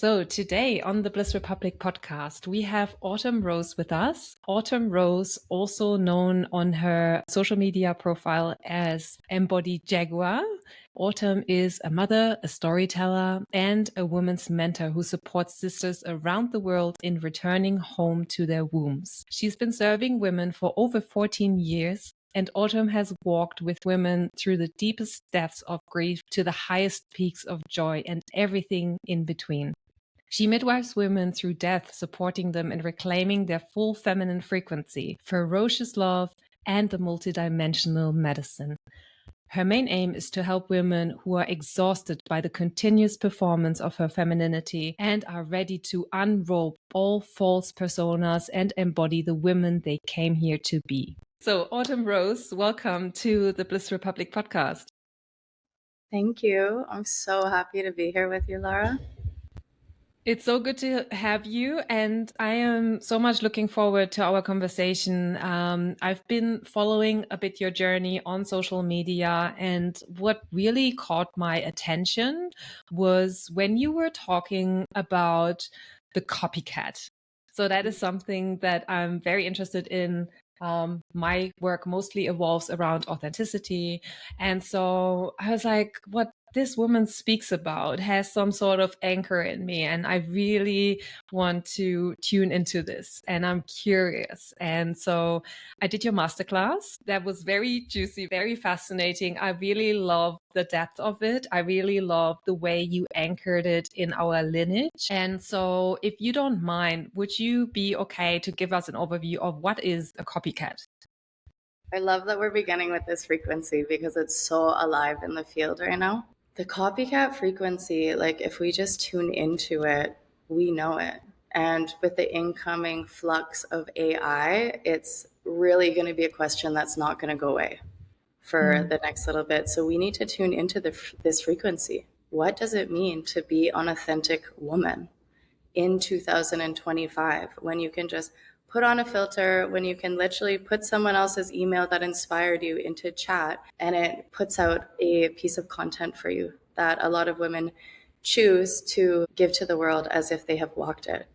So today on the Bliss Republic podcast, we have Autumn Rose with us. Autumn Rose, also known on her social media profile as Embodied Jaguar. Autumn is a mother, a storyteller, and a woman's mentor who supports sisters around the world in returning home to their wombs. She's been serving women for over 14 years. And Autumn has walked with women through the deepest depths of grief to the highest peaks of joy and everything in between. She midwives women through death, supporting them in reclaiming their full feminine frequency, ferocious love, and the multidimensional medicine. Her main aim is to help women who are exhausted by the continuous performance of her femininity and are ready to unrobe all false personas and embody the women they came here to be. So, Autumn Rose, welcome to the Bliss Republic podcast. Thank you. I'm so happy to be here with you, Laura. It's so good to have you, and I am so much looking forward to our conversation. I've been following a bit your journey on social media, and what really caught my attention was when you were talking about the copycat. So that is something that I'm very interested in. My work mostly evolves around authenticity. And so I was like, what this woman speaks about has some sort of anchor in me, and I really want to tune into this, and I'm curious. And so I did your masterclass. That was very juicy, very fascinating. I really love the depth of it. I really love the way you anchored it in our lineage. And so if you don't mind, would you be okay to give us an overview of what is a copycat? I love that we're beginning with this frequency because it's so alive in the field right now. The copycat frequency, like if we just tune into it, we know it. And with the incoming flux of AI, it's really going to be a question that's not going to go away for the next little bit. So we need to tune into this frequency. What does it mean to be an authentic woman in 2025 when you can just put on a filter, when you can literally put someone else's email that inspired you into chat and it puts out a piece of content for you that a lot of women choose to give to the world as if they have walked it.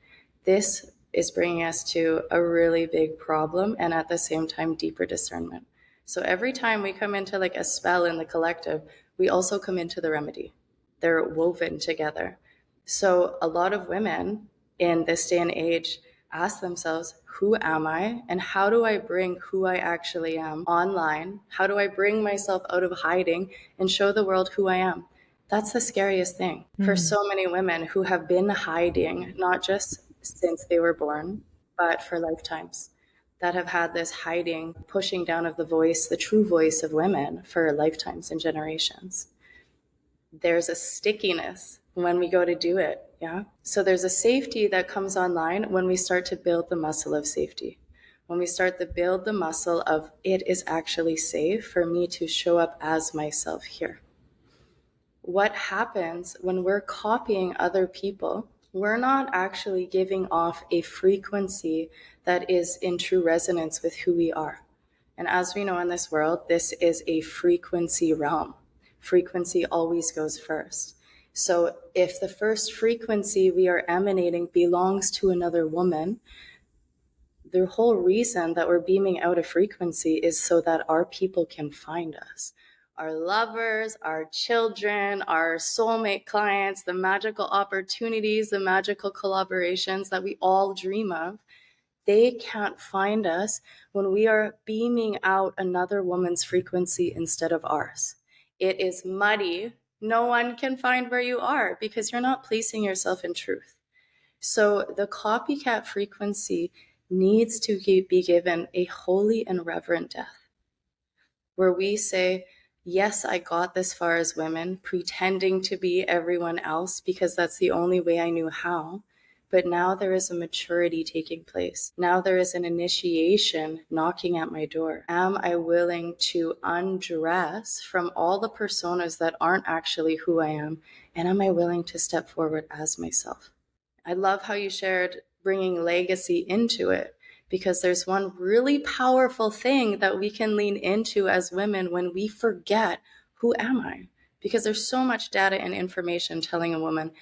This is bringing us to a really big problem and at the same time deeper discernment. So every time we come into like a spell in the collective, we also come into the remedy. They're woven together. So a lot of women in this day and age ask themselves, who am I? And how do I bring who I actually am online? How do I bring myself out of hiding and show the world who I am? That's the scariest thing for so many women who have been hiding, not just since they were born, but for lifetimes, that have had this hiding, pushing down of the voice, the true voice of women for lifetimes and generations. There's a stickiness when we go to do it. Yeah. So there's a safety that comes online when we start to build the muscle of safety. When we start to build the muscle of it is actually safe for me to show up as myself here. What happens when we're copying other people? We're not actually giving off a frequency that is in true resonance with who we are. And as we know in this world, this is a frequency realm. Frequency always goes first. So if the first frequency we are emanating belongs to another woman, the whole reason that we're beaming out a frequency is so that our people can find us. Our lovers, our children, our soulmate clients, the magical opportunities, the magical collaborations that we all dream of, they can't find us when we are beaming out another woman's frequency instead of ours. It is muddy. No one can find where you are because you're not placing yourself in truth. So the copycat frequency needs to be given a holy and reverent death, where we say, yes, I got this far as women, pretending to be everyone else because that's the only way I knew how. But now there is a maturity taking place. Now there is an initiation knocking at my door. Am I willing to undress from all the personas that aren't actually who I am? And am I willing to step forward as myself? I love how you shared bringing legacy into it, because there's one really powerful thing that we can lean into as women when we forget, who am I? Because there's so much data and information telling a woman,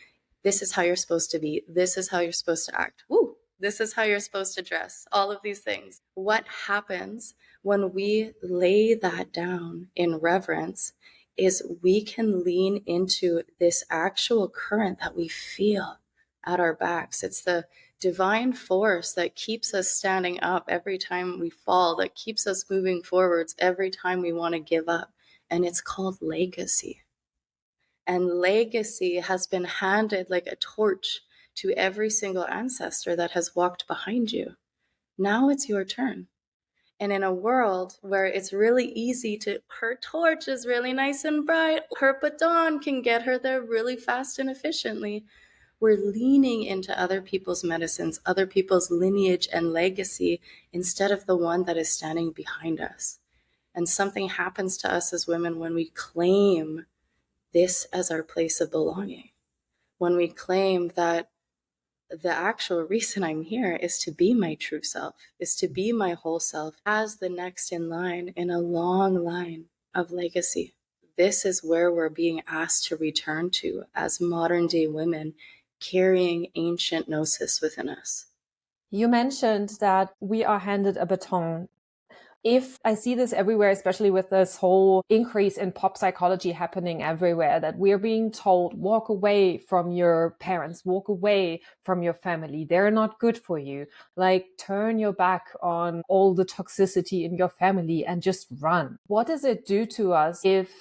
This is how you're supposed to be. This is how you're supposed to act. Woo! This is how you're supposed to dress. All of these things. What happens when we lay that down in reverence is we can lean into this actual current that we feel at our backs. It's the divine force that keeps us standing up every time we fall, that keeps us moving forwards every time we want to give up. And it's called legacy. And legacy has been handed like a torch to every single ancestor that has walked behind you. Now it's your turn. And in a world where it's really easy to, her torch is really nice and bright, her baton can get her there really fast and efficiently, we're leaning into other people's medicines, other people's lineage and legacy, instead of the one that is standing behind us. And something happens to us as women when we claim this as our place of belonging. When we claim that the actual reason I'm here is to be my true self, is to be my whole self as the next in line in a long line of legacy. This is where we're being asked to return to as modern day women carrying ancient gnosis within us. You mentioned that we are handed a baton. If I see this everywhere, especially with this whole increase in pop psychology happening everywhere, that we're being told, walk away from your parents, walk away from your family. They're not good for you. Like, turn your back on all the toxicity in your family and just run. What does it do to us if,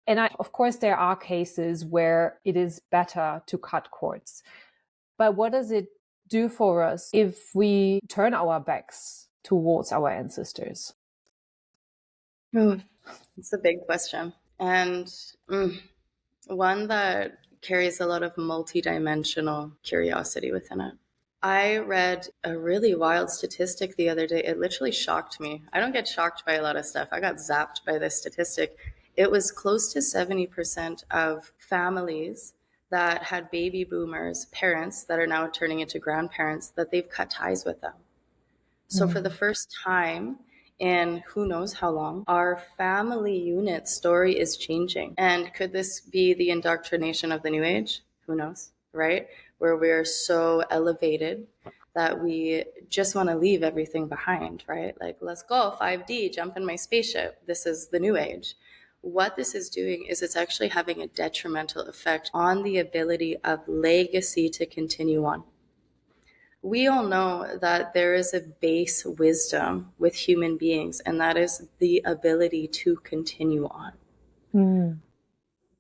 of course, there are cases where it is better to cut cords, but what does it do for us if we turn our backs towards our ancestors? Oh, it's a big question. And one that carries a lot of multidimensional curiosity within it. I read a really wild statistic the other day. It literally shocked me. I don't get shocked by a lot of stuff. I got zapped by this statistic. It was close to 70% of families that had baby boomers, parents that are now turning into grandparents, that they've cut ties with them. So for the first time in who knows how long, our family unit story is changing. And could this be the indoctrination of the new age? Who knows, right? Where we're so elevated that we just want to leave everything behind, right? Like, let's go 5D, jump in my spaceship. This is the new age. What this is doing is it's actually having a detrimental effect on the ability of legacy to continue on. We all know that there is a base wisdom with human beings, and that is the ability to continue on.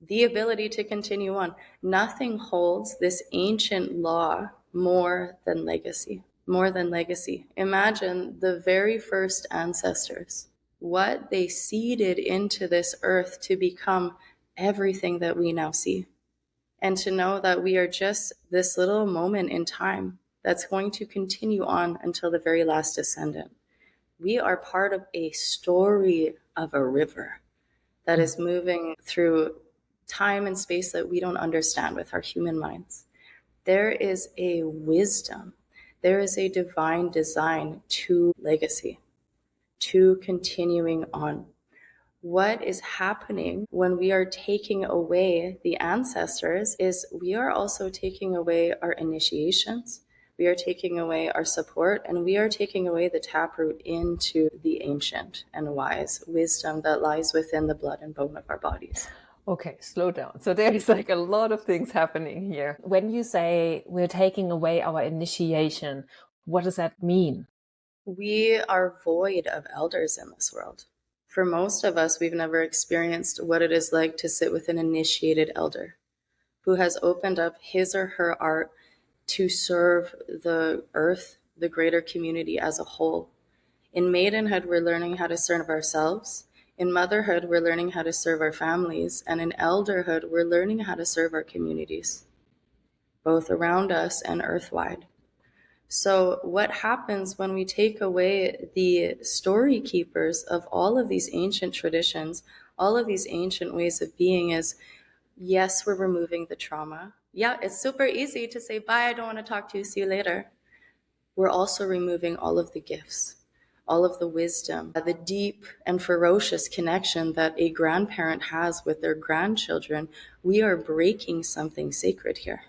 The ability to continue on. Nothing holds this ancient law more than legacy. More than legacy. Imagine the very first ancestors, what they seeded into this earth to become everything that we now see. And to know that we are just this little moment in time that's going to continue on until the very last descendant. We are part of a story of a river that is moving through time and space that we don't understand with our human minds. There is a wisdom, there is a divine design to legacy, to continuing on. What is happening when we are taking away the ancestors is we are also taking away our initiations, we are taking away our support, and we are taking away the taproot into the ancient and wise wisdom that lies within the blood and bone of our bodies. Okay, slow down. So there is like a lot of things happening here. When you say we're taking away our initiation, what does that mean? We are void of elders in this world. For most of us, we've never experienced what it is like to sit with an initiated elder who has opened up his or her art to serve the earth, the greater community as a whole. In maidenhood, we're learning how to serve ourselves. In motherhood, we're learning how to serve our families. And in elderhood, we're learning how to serve our communities, both around us and earthwide. So what happens when we take away the story keepers of all of these ancient traditions, all of these ancient ways of being is, yes, we're removing the trauma. Yeah, it's super easy to say, bye, I don't want to talk to you, see you later. We're also removing all of the gifts, all of the wisdom, the deep and ferocious connection that a grandparent has with their grandchildren. We are breaking something sacred here.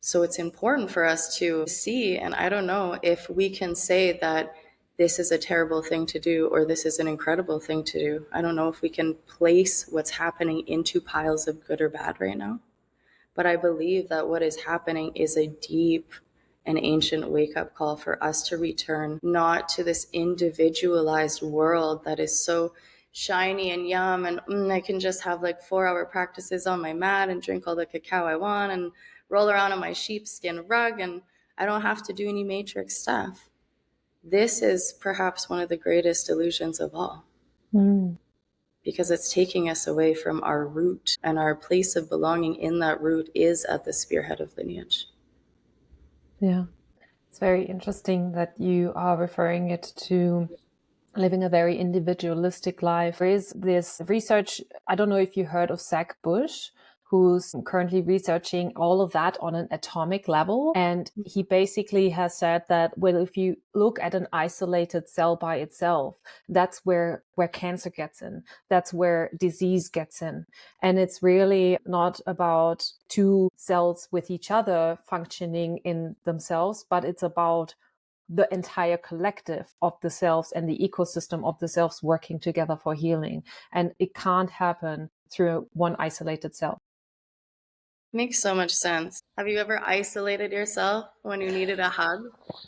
So it's important for us to see, and I don't know if we can say that this is a terrible thing to do or this is an incredible thing to do. I don't know if we can place what's happening into piles of good or bad right now. But I believe that what is happening is a deep and ancient wake-up call for us to return not to this individualized world that is so shiny and yum and I can just have like 4-hour practices on my mat and drink all the cacao I want and roll around on my sheepskin rug and I don't have to do any matrix stuff. This is perhaps one of the greatest illusions of all. Because it's taking us away from our root, and our place of belonging in that root is at the spearhead of lineage. Yeah. It's very interesting that you are referring it to living a very individualistic life. There is this research, I don't know if you heard of Zach Bush, who's currently researching all of that on an atomic level. And he basically has said that, well, if you look at an isolated cell by itself, that's where cancer gets in. That's where disease gets in. And it's really not about two cells with each other functioning in themselves, but it's about the entire collective of the selves and the ecosystem of the selves working together for healing. And it can't happen through one isolated cell. Makes so much sense. Have you ever isolated yourself when you needed a hug?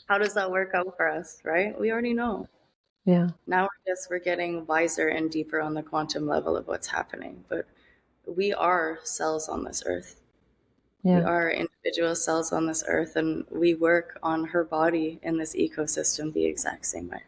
How does that work out for us, right? We already know. Yeah. Now we're getting wiser and deeper on the quantum level of what's happening. But we are cells on this earth. Yeah. We are individual cells on this earth, and we work on her body in this ecosystem the exact same way.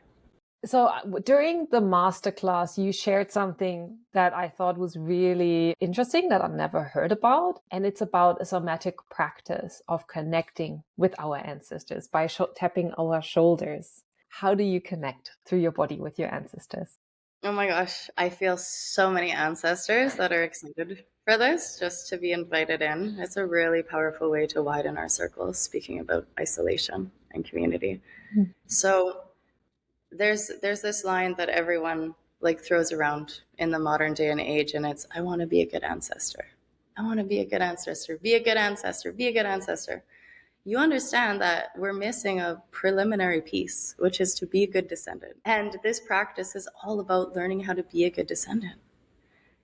So during the masterclass, you shared something that I thought was really interesting that I've never heard about. And it's about a somatic practice of connecting with our ancestors by tapping our shoulders. How do you connect through your body with your ancestors? Oh my gosh, I feel so many ancestors that are excited for this just to be invited in. It's a really powerful way to widen our circles, speaking about isolation and community. Mm. So there's this line that everyone like throws around in the modern day and age, and it's, I want to be a good ancestor. I want to be a good ancestor. Be a good ancestor. Be a good ancestor. You understand that we're missing a preliminary piece, which is to be a good descendant. And this practice is all about learning how to be a good descendant,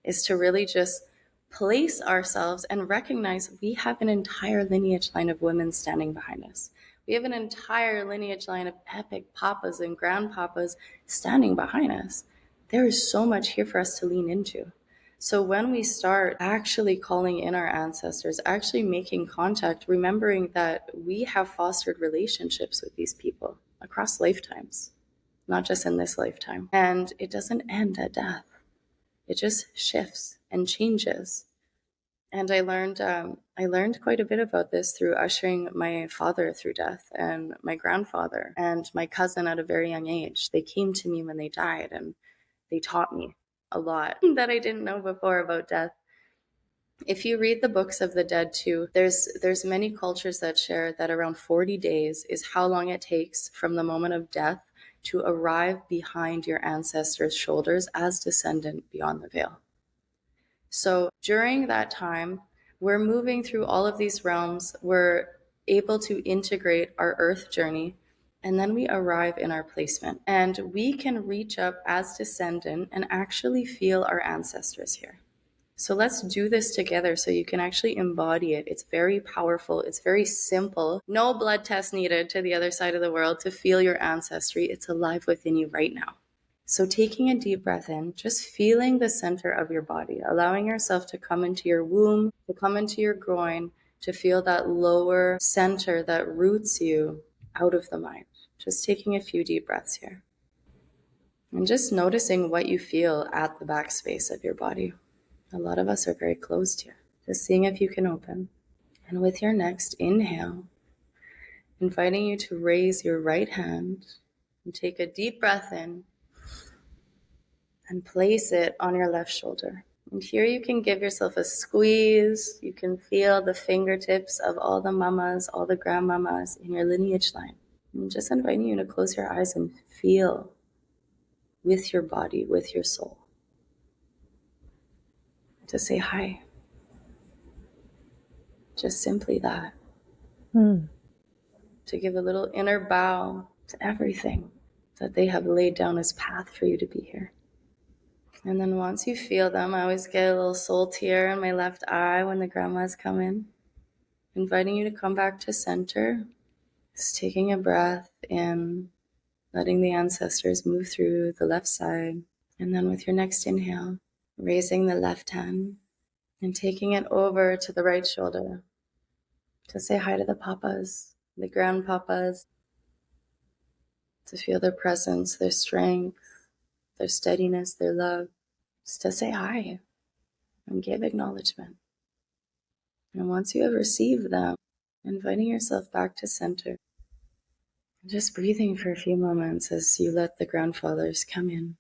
is to really just place ourselves and recognize we have an entire lineage line of women standing behind us. We have an entire lineage line of epic papas and grandpapas standing behind us. There is so much here for us to lean into. So when we start actually calling in our ancestors, actually making contact, remembering that we have fostered relationships with these people across lifetimes, not just in this lifetime. And it doesn't end at death. It just shifts and changes. And I learned quite a bit about this through ushering my father through death, and my grandfather and my cousin at a very young age. They came to me when they died, and they taught me a lot that I didn't know before about death. If you read the books of the dead too, there's many cultures that share that around 40 days is how long it takes from the moment of death to arrive behind your ancestors' shoulders as descendant beyond the veil. So during that time, we're moving through all of these realms. We're able to integrate our earth journey, and then we arrive in our placement. And we can reach up as descendant and actually feel our ancestors here. So let's do this together so you can actually embody it. It's very powerful. It's very simple. No blood test needed to the other side of the world to feel your ancestry. It's alive within you right now. So taking a deep breath in, just feeling the center of your body, allowing yourself to come into your womb, to come into your groin, to feel that lower center that roots you out of the mind. Just taking a few deep breaths here. And just noticing what you feel at the backspace of your body. A lot of us are very closed here. Just seeing if you can open. And with your next inhale, inviting you to raise your right hand and take a deep breath in and place it on your left shoulder. And here you can give yourself a squeeze. You can feel the fingertips of all the mamas, all the grandmamas in your lineage line. I'm just inviting you to close your eyes and feel with your body, with your soul. To say hi. Just simply that. to give a little inner bow to everything that they have laid down as path for you to be here. And then once you feel them, I always get a little soul tear in my left eye when the grandmas come in, inviting you to come back to center. Just taking a breath in, letting the ancestors move through the left side. And then with your next inhale, raising the left hand and taking it over to the right shoulder to say hi to the papas, the grandpapas, to feel their presence, their strength, their steadiness, their love, just to say hi and give acknowledgement. And once you have received them, inviting yourself back to center, just breathing for a few moments as you let the grandfathers come in.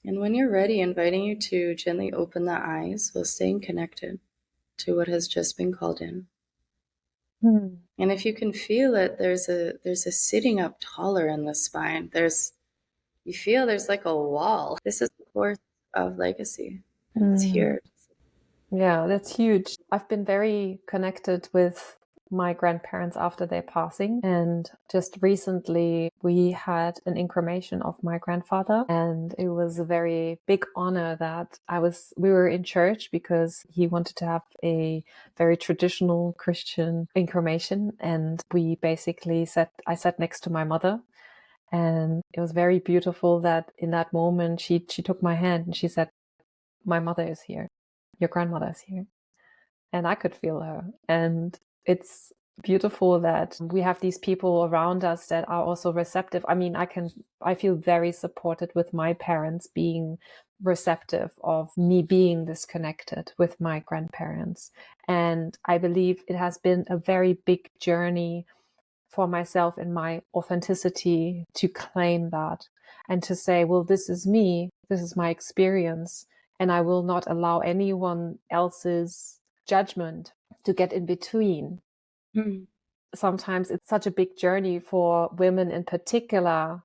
And when you're ready, inviting you to gently open the eyes while staying connected to what has just been called in. And if you can feel it, there's a sitting up taller in the spine. You feel there's like a wall. This is the force of legacy. And it's here. Yeah, that's huge. I've been very connected with my grandparents after their passing. And just recently we had an incremation of my grandfather. And it was a very big honor that we were in church because he wanted to have a very traditional Christian incremation. And we basically I sat next to my mother. And it was very beautiful that in that moment she took my hand and she said, "My mother is here. Your grandmother is here." And I could feel her. And it's beautiful that we have these people around us that are also receptive. I mean, I feel very supported with my parents being receptive of me being disconnected with my grandparents. And I believe it has been a very big journey for myself in my authenticity to claim that and to say, well, this is me, this is my experience, and I will not allow anyone else's judgment to get in between. Sometimes it's such a big journey for women in particular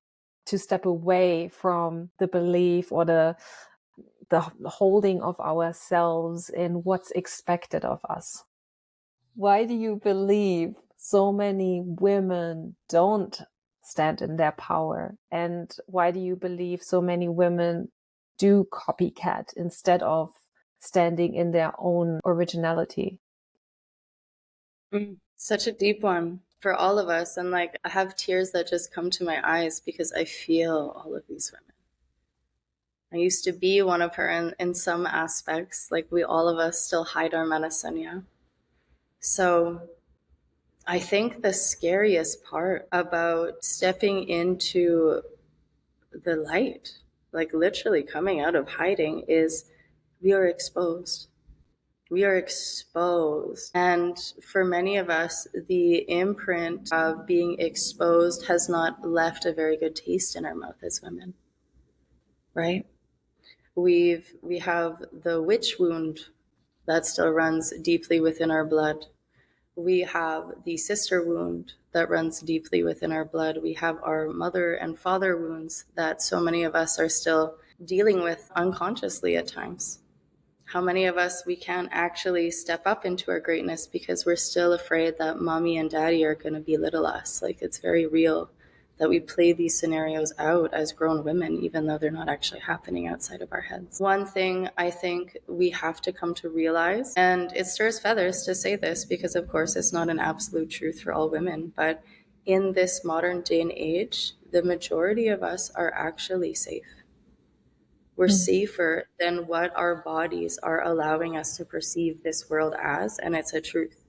to step away from the belief or the holding of ourselves in what's expected of us. Why do you believe so many women don't stand in their power? And why do you believe so many women do copycat instead of standing in their own originality? Such a deep one for all of us. And like, I have tears that just come to my eyes because I feel all of these women. I used to be one of her in some aspects. Like, all of us still hide our medicine, yeah? So I think the scariest part about stepping into the light, like literally coming out of hiding, is we are exposed. We are exposed. And for many of us, the imprint of being exposed has not left a very good taste in our mouth as women, right? We have the witch wound that still runs deeply within our blood. We have the sister wound that runs deeply within our blood. We have our mother and father wounds that so many of us are still dealing with unconsciously at times. How many of us, we can't actually step up into our greatness because we're still afraid that mommy and daddy are going to belittle us. Like, it's very real that we play these scenarios out as grown women, even though they're not actually happening outside of our heads. One thing I think we have to come to realize, and it stirs feathers to say this because of course it's not an absolute truth for all women, but in this modern day and age, the majority of us are actually safe. We're safer than what our bodies are allowing us to perceive this world as, and it's a truth.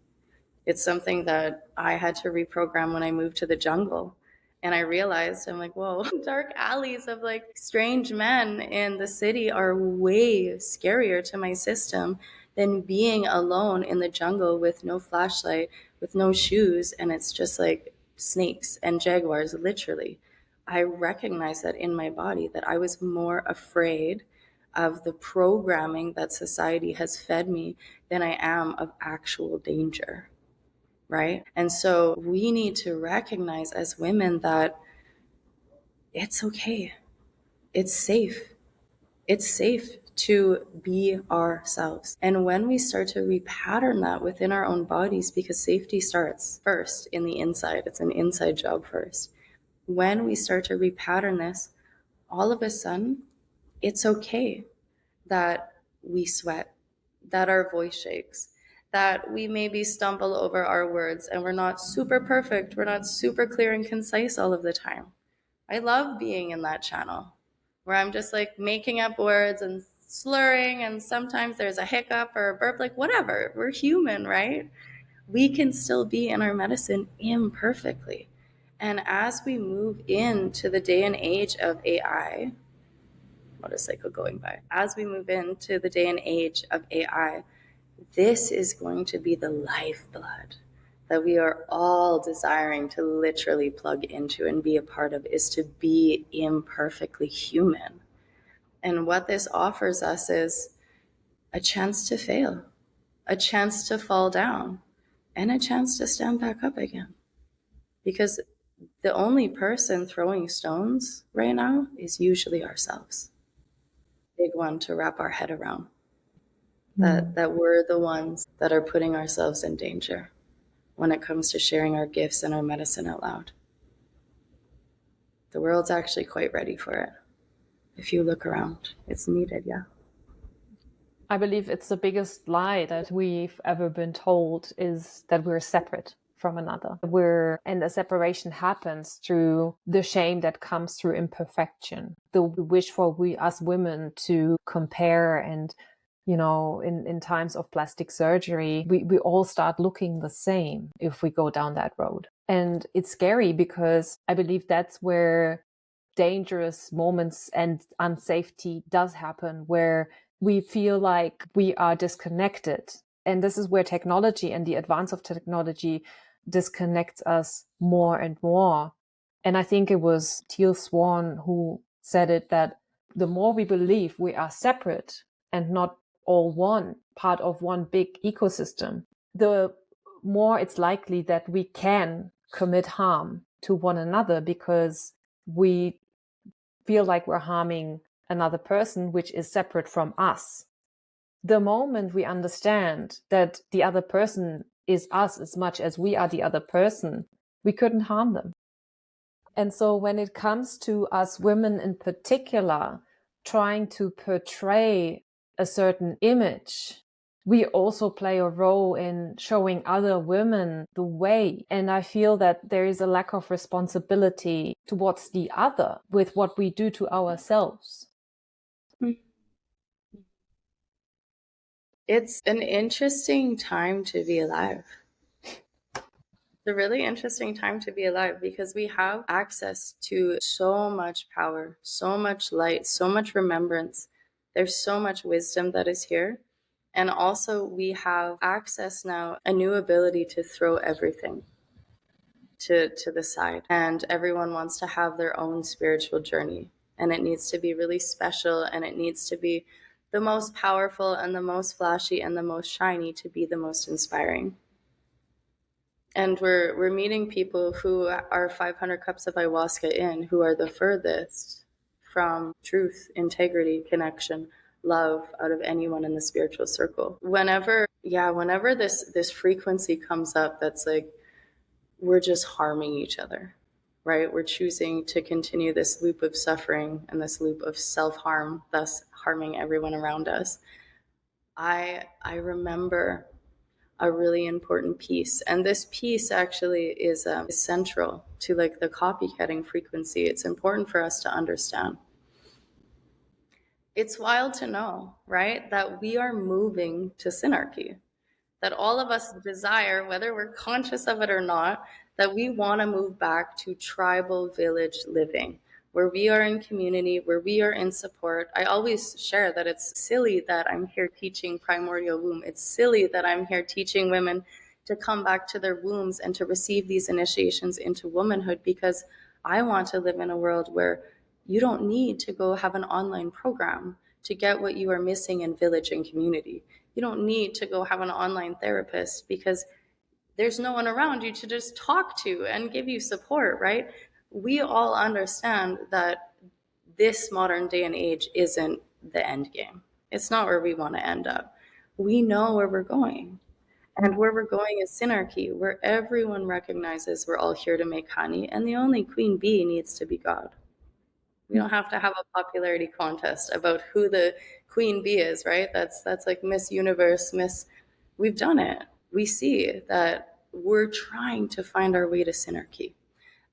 It's something that I had to reprogram when I moved to the jungle. And I realized, I'm like, whoa, dark alleys of like strange men in the city are way scarier to my system than being alone in the jungle with no flashlight, with no shoes, and it's just like snakes and jaguars, literally. I recognized that in my body, that I was more afraid of the programming that society has fed me than I am of actual danger, right? And so we need to recognize as women that it's okay. It's safe. It's safe to be ourselves. And when we start to repattern that within our own bodies, because safety starts first in the inside, it's an inside job first. When we start to repattern this, all of a sudden, it's okay that we sweat, that our voice shakes, that we maybe stumble over our words and we're not super perfect, we're not super clear and concise all of the time. I love being in that channel where I'm just like making up words and slurring, and sometimes there's a hiccup or a burp, like whatever. We're human, right? We can still be in our medicine imperfectly. And as we move into the day and age of AI, what a cycle going by. As we move into the day and age of AI, this is going to be the lifeblood that we are all desiring to literally plug into and be a part of, is to be imperfectly human. And what this offers us is a chance to fail, a chance to fall down, and a chance to stand back up again. Because the only person throwing stones right now is usually ourselves. Big one to wrap our head around. That we're the ones that are putting ourselves in danger when it comes to sharing our gifts and our medicine out loud. The world's actually quite ready for it. If you look around, it's needed, yeah. I believe it's the biggest lie that we've ever been told, is that we're separate from another. And the separation happens through the shame that comes through imperfection. The wish for we as women to compare, and in times of plastic surgery, we all start looking the same if we go down that road. And it's scary because I believe that's where dangerous moments and unsafety does happen, where we feel like we are disconnected. And this is where technology and the advance of technology disconnects us more and more. And I think it was Teal Swan who said it, that the more we believe we are separate and not all one, part of one big ecosystem, the more it's likely that we can commit harm to one another, because we feel like we're harming another person which is separate from us. The moment we understand that the other person is us as much as we are the other person, we couldn't harm them. And so when it comes to us women in particular, trying to portray a certain image, we also play a role in showing other women the way. And I feel that there is a lack of responsibility towards the other with what we do to ourselves. It's an interesting time to be alive. It's a really interesting time to be alive, because we have access to so much power, so much light, so much remembrance. There's so much wisdom that is here. And also we have access now, a new ability to throw everything to the side. And everyone wants to have their own spiritual journey. And it needs to be really special, and it needs to be the most powerful and the most flashy and the most shiny to be the most inspiring. And we're meeting people who are 500 cups of ayahuasca in, who are the furthest from truth, integrity, connection, love out of anyone in the spiritual circle. Whenever this frequency comes up, that's like, we're just harming each other, right? We're choosing to continue this loop of suffering and this loop of self-harm, thus harming everyone around us. I remember a really important piece, and this piece actually is central to like the copycatting frequency. It's important for us to understand. It's wild to know, right, that we are moving to synarchy, that all of us desire, whether we're conscious of it or not, that we want to move back to tribal village living, where we are in community, where we are in support. I always share that it's silly that I'm here teaching primordial womb. It's silly that I'm here teaching women to come back to their wombs and to receive these initiations into womanhood, because I want to live in a world where you don't need to go have an online program to get what you are missing in village and community. You don't need to go have an online therapist because there's no one around you to just talk to and give you support, right? We all understand that this modern day and age isn't the end game. It's not where we want to end up. We know where we're going. And where we're going is synarchy, where everyone recognizes we're all here to make honey, and the only queen bee needs to be God. We don't have to have a popularity contest about who the queen bee is, right? That's like Miss Universe, Miss. We've done it. We see that we're trying to find our way to synarchy.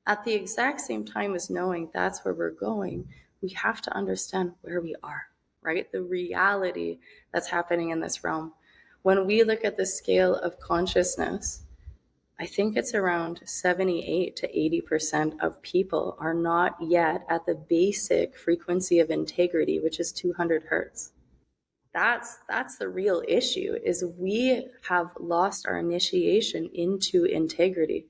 At the exact same time as knowing that's where we're going, we have to understand where we are, right? The reality that's happening in this realm. When we look at the scale of consciousness, I think it's around 78 to 80% of people are not yet at the basic frequency of integrity, which is 200 hertz. That's the real issue, is we have lost our initiation into integrity.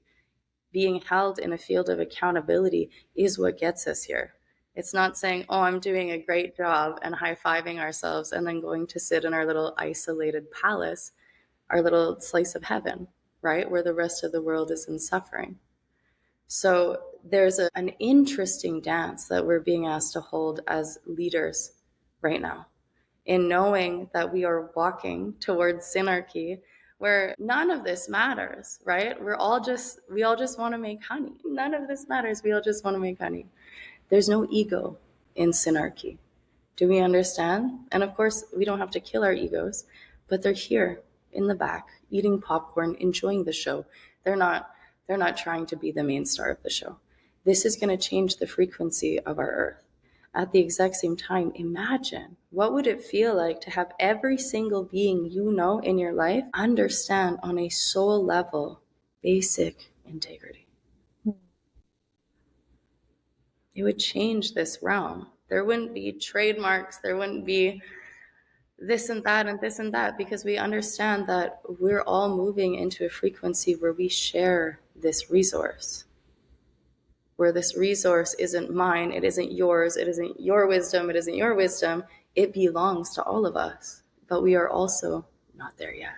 Being held in a field of accountability is what gets us here. It's not saying, oh, I'm doing a great job and high-fiving ourselves and then going to sit in our little isolated palace, our little slice of heaven, right? Where the rest of the world is in suffering. So there's an interesting dance that we're being asked to hold as leaders right now, in knowing that we are walking towards synarchy, where none of this matters, right? We all just want to make honey. None of this matters. We all just want to make honey. There's no ego in synarchy. Do we understand? And of course, we don't have to kill our egos, but they're here in the back, eating popcorn, enjoying the show. They're not trying to be the main star of the show. This is going to change the frequency of our earth. At the exact same time, imagine what would it feel like to have every single being you know in your life understand on a soul level basic integrity. It would change this realm. There wouldn't be trademarks, there wouldn't be this and that, because we understand that we're all moving into a frequency where we share this resource. Where this resource isn't mine, it isn't yours, it isn't your wisdom, it isn't your wisdom. It belongs to all of us, but we are also not there yet.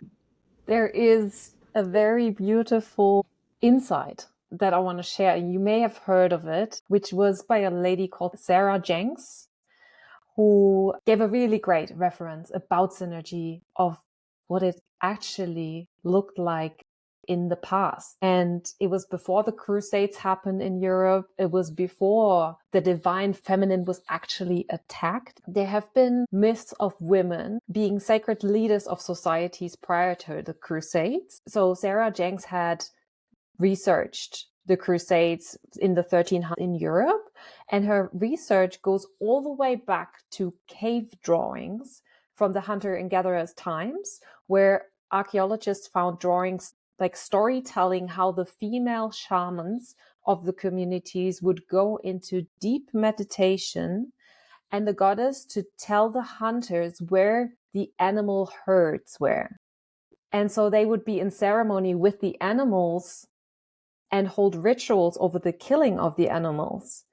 There is a very beautiful insight that I want to share. You may have heard of it, which was by a lady called Sarah Jenks, who gave a really great reference about synergy of what it actually looked like in the past. And it was before the Crusades happened in Europe. It was before the divine feminine was actually attacked. There have been myths of women being sacred leaders of societies prior to the Crusades. So Sarah Jenks had researched the Crusades in the 1300s in Europe, and her research goes all the way back to cave drawings from the hunter and gatherers times, where archaeologists found drawings like storytelling how the female shamans of the communities would go into deep meditation, and the goddess to tell the hunters where the animal herds were. And so they would be in ceremony with the animals and hold rituals over the killing of the animals.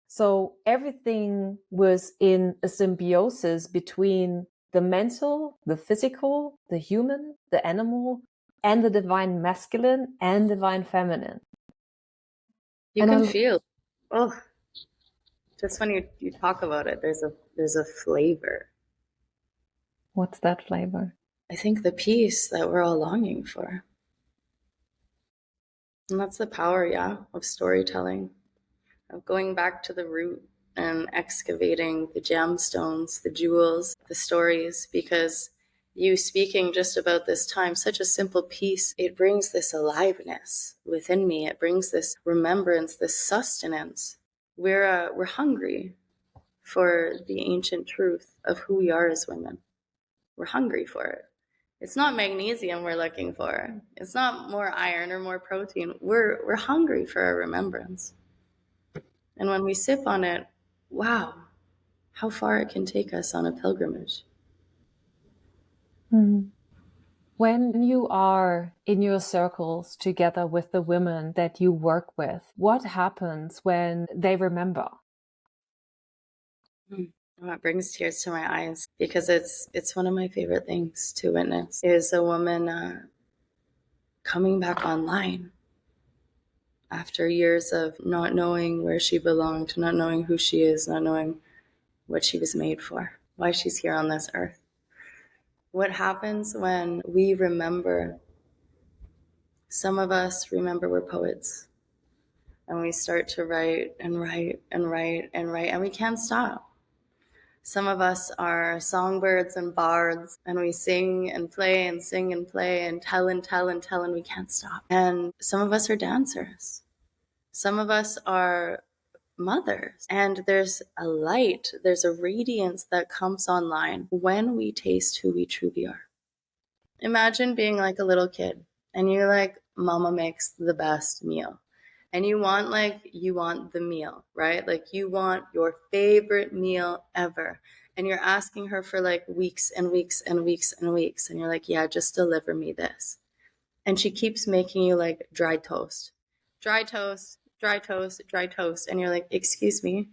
So everything was in a symbiosis between the mental, the physical, the human, the animal, and the divine masculine and divine feminine. You can feel, just when you talk about it, there's a flavor. What's that flavor? I think the peace that we're all longing for. And that's the power, of storytelling, of going back to the root and excavating the gemstones, the jewels, the stories, because you speaking just about this time, such a simple piece, it brings this aliveness within me. It brings this remembrance, this sustenance. We're hungry for the ancient truth of who we are as women. We're hungry for it. It's not magnesium we're looking for. It's not more iron or more protein. We're hungry for a remembrance. And when we sip on it, wow, how far it can take us on a pilgrimage. When you are in your circles together with the women that you work with, what happens when they remember? Well, it brings tears to my eyes, because it's one of my favorite things to witness, is a woman coming back online after years of not knowing where she belonged, not knowing who she is, not knowing what she was made for. why she's here on this earth. What happens when we remember? Some of us remember we're poets, and we start to write and write and write and write, and we can't stop. Some of us are songbirds and bards, and we sing and play and sing and play and tell and tell and tell, and we can't stop. And some of us are dancers. Some of us are mothers. And there's a light, there's a radiance that comes online when we taste who we truly are. Imagine being like a little kid and you're like, mama makes the best meal. And you want the meal, right? Like you want your favorite meal ever. And you're asking her for like weeks and weeks and weeks and weeks. And you're like, yeah, just deliver me this. And she keeps making you like dry toast, dry toast, dry toast, dry toast. And you're like, excuse me,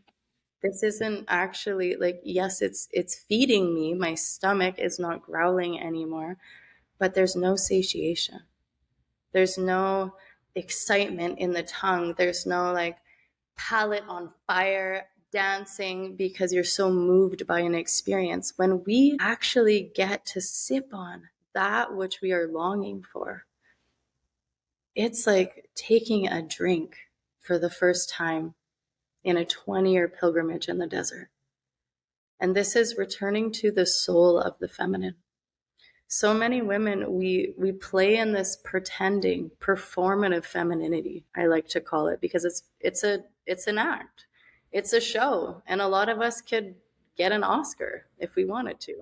this isn't actually like, yes, it's feeding me. My stomach is not growling anymore, but there's no satiation. There's no excitement in the tongue. There's no like palate on fire, dancing because you're so moved by an experience. When we actually get to sip on that which we are longing for, it's like taking a drink for the first time in a 20-year pilgrimage in the desert. And this is returning to the soul of the feminine. So many women, we play in this pretending, performative femininity, I like to call it, because it's an act. It's a show. And a lot of us could get an Oscar if we wanted to.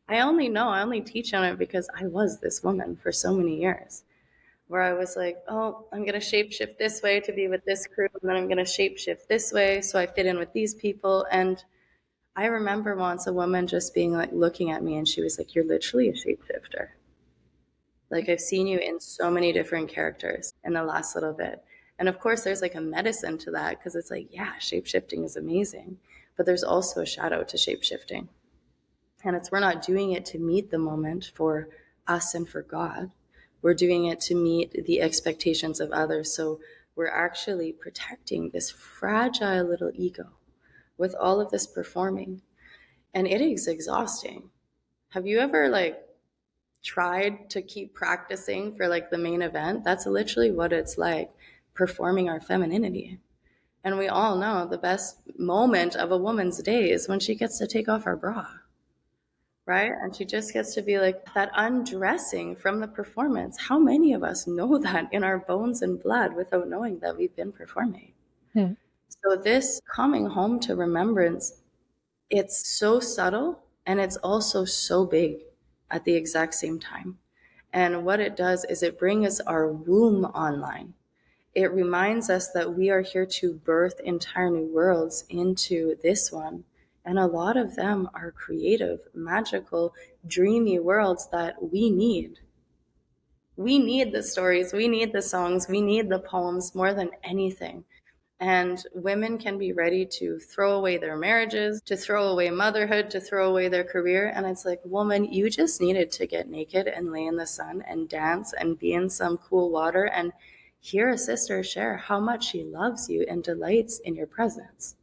I only teach on it because I was this woman for so many years, where I was like, oh, I'm going to shapeshift this way to be with this crew, and then I'm going to shapeshift this way so I fit in with these people. And I remember once a woman just being like, looking at me, and she was like, you're literally a shapeshifter. Like, I've seen you in so many different characters in the last little bit. And of course, there's like a medicine to that, because it's like, yeah, shapeshifting is amazing. But there's also a shadow to shapeshifting. And we're not doing it to meet the moment for us and for God. We're doing it to meet the expectations of others. So we're actually protecting this fragile little ego with all of this performing. And it is exhausting. Have you ever like tried to keep practicing for like the main event? That's literally what it's like, performing our femininity. And we all know the best moment of a woman's day is when she gets to take off her bra, right? And she just gets to be like that undressing from the performance. How many of us know that in our bones and blood without knowing that we've been performing? Yeah. So this coming home to remembrance, it's so subtle and it's also so big at the exact same time. And what it does is it brings our womb online. It reminds us that we are here to birth entire new worlds into this one. And a lot of them are creative, magical, dreamy worlds that we need. We need the stories, we need the songs, we need the poems more than anything. And women can be ready to throw away their marriages, to throw away motherhood, to throw away their career. And it's like, woman, you just needed to get naked and lay in the sun and dance and be in some cool water and hear a sister share how much she loves you and delights in your presence.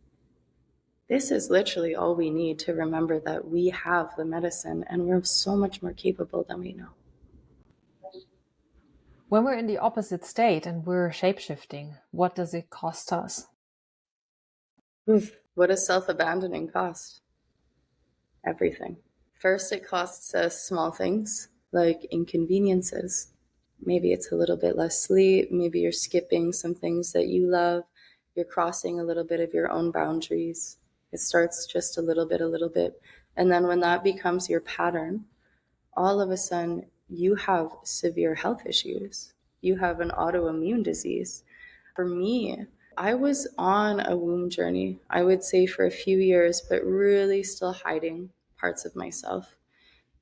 This is literally all we need to remember that we have the medicine and we're so much more capable than we know. When we're in the opposite state and we're shapeshifting, what does it cost us? What does self-abandoning cost? Everything. First, it costs us small things like inconveniences. Maybe it's a little bit less sleep. Maybe you're skipping some things that you love. You're crossing a little bit of your own boundaries. It starts just a little bit. And then when that becomes your pattern, all of a sudden you have severe health issues. You have an autoimmune disease. For me, I was on a womb journey, I would say for a few years, but really still hiding parts of myself.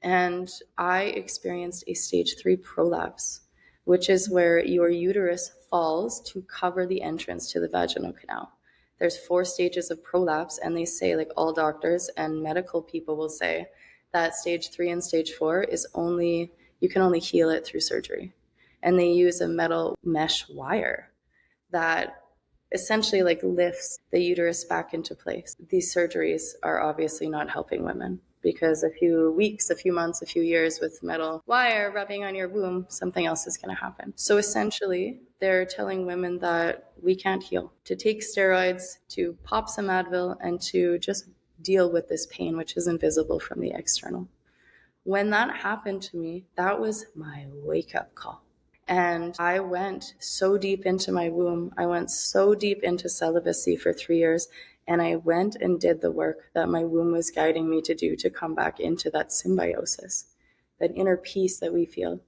And I experienced a stage 3 prolapse, which is where your uterus falls to cover the entrance to the vaginal canal. There's 4 stages of prolapse, and they say, like all doctors and medical people will say, that stage 3 and stage 4 is you can only heal it through surgery. And they use a metal mesh wire that essentially like lifts the uterus back into place. These surgeries are obviously not helping women because a few weeks, a few months, a few years with metal wire rubbing on your womb, something else is going to happen. So essentially, they're telling women that we can't heal, to take steroids, to pop some Advil, and to just deal with this pain, which is invisible from the external. When that happened to me, that was my wake-up call. And I went so deep into my womb. I went so deep into celibacy for 3 years. And I went and did the work that my womb was guiding me to do to come back into that symbiosis, that inner peace that we feel.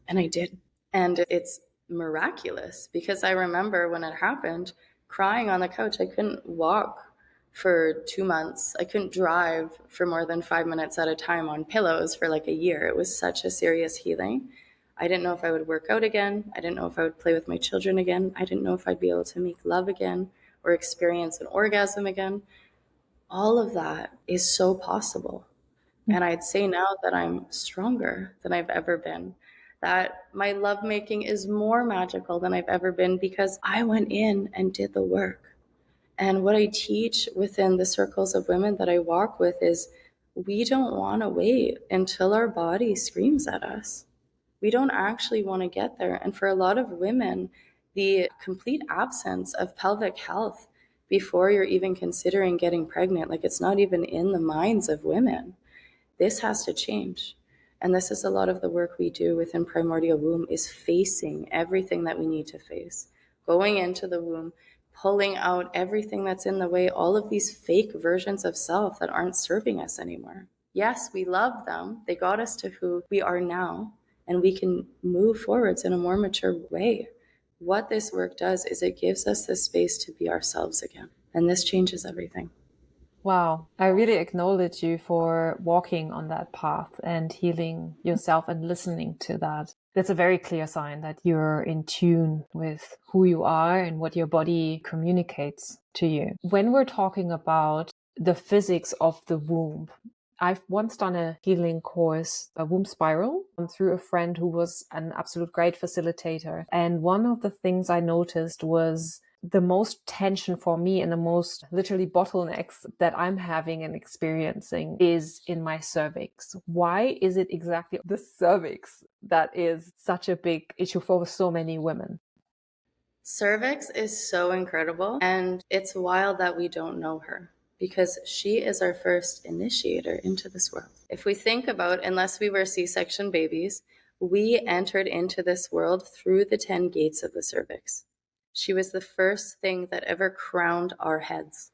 And I did. And it's miraculous because I remember when it happened, crying on the couch. I couldn't walk for 2 months. I couldn't drive for more than 5 minutes at a time on pillows for like a year. It was such a serious healing. I didn't know if I would work out again. I didn't know if I would play with my children again. I didn't know if I'd be able to make love again or experience an orgasm again. All of that is so possible. And I'd say now that I'm stronger than I've ever been, that my lovemaking is more magical than I've ever been because I went in and did the work. And what I teach within the circles of women that I walk with is we don't want to wait until our body screams at us. We don't actually want to get there. And for a lot of women, the complete absence of pelvic health before you're even considering getting pregnant, like it's not even in the minds of women. This has to change. And this is a lot of the work we do within Primordial Womb, is facing everything that we need to face, going into the womb, pulling out everything that's in the way, all of these fake versions of self that aren't serving us anymore. Yes, we love them. They got us to who we are now, and we can move forwards in a more mature way. What this work does is it gives us the space to be ourselves again. And this changes everything. Wow. I really acknowledge you for walking on that path and healing yourself and listening to that. That's a very clear sign that you're in tune with who you are and what your body communicates to you. When we're talking about the physics of the womb, I've once done a healing course, a womb spiral, through a friend who was an absolute great facilitator. And one of the things I noticed was the most tension for me and the most literally bottlenecks that I'm having and experiencing is in my cervix. Why is it exactly the cervix that is such a big issue for so many women? Cervix is so incredible, and it's wild that we don't know her because she is our first initiator into this world. If we think about, unless we were C-section babies, we entered into this world through the 10 gates of the cervix. She was the first thing that ever crowned our heads,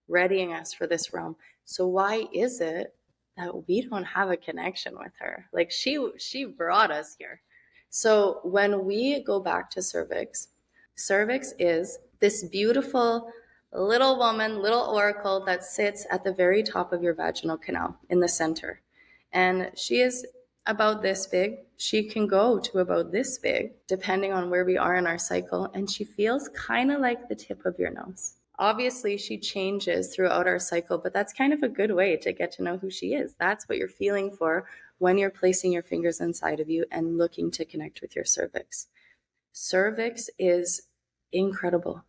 readying us for this realm. So why is it that we don't have a connection with her? Like she brought us here. So when we go back to cervix, cervix is this beautiful little woman, little oracle that sits at the very top of your vaginal canal in the center. And she is about this big. She can go to about this big, depending on where we are in our cycle. And she feels kind of like the tip of your nose. Obviously, she changes throughout our cycle, but that's kind of a good way to get to know who she is. That's what you're feeling for when you're placing your fingers inside of you and looking to connect with your cervix. Cervix is incredible.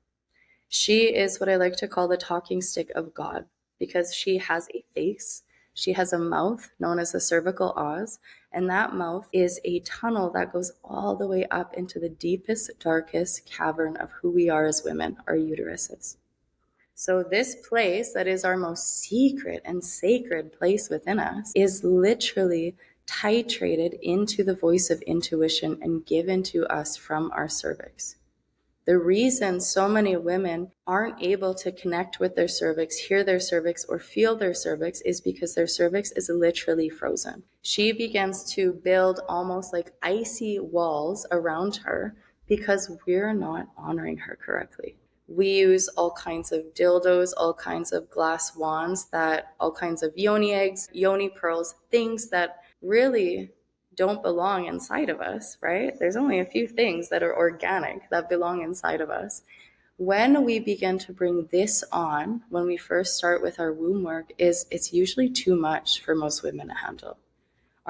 She is what I like to call the talking stick of God because she has a face. She has a mouth known as the cervical os, and that mouth is a tunnel that goes all the way up into the deepest, darkest cavern of who we are as women, our uteruses. So this place that is our most secret and sacred place within us is literally titrated into the voice of intuition and given to us from our cervix. The reason so many women aren't able to connect with their cervix, hear their cervix, or feel their cervix is because their cervix is literally frozen. She begins to build almost like icy walls around her because we're not honoring her correctly. We use all kinds of dildos, all kinds of glass wands, all kinds of yoni eggs, yoni pearls, things that really don't belong inside of us, right? There's only a few things that are organic that belong inside of us. When we begin to bring this on, when we first start with our womb work, it's usually too much for most women to handle.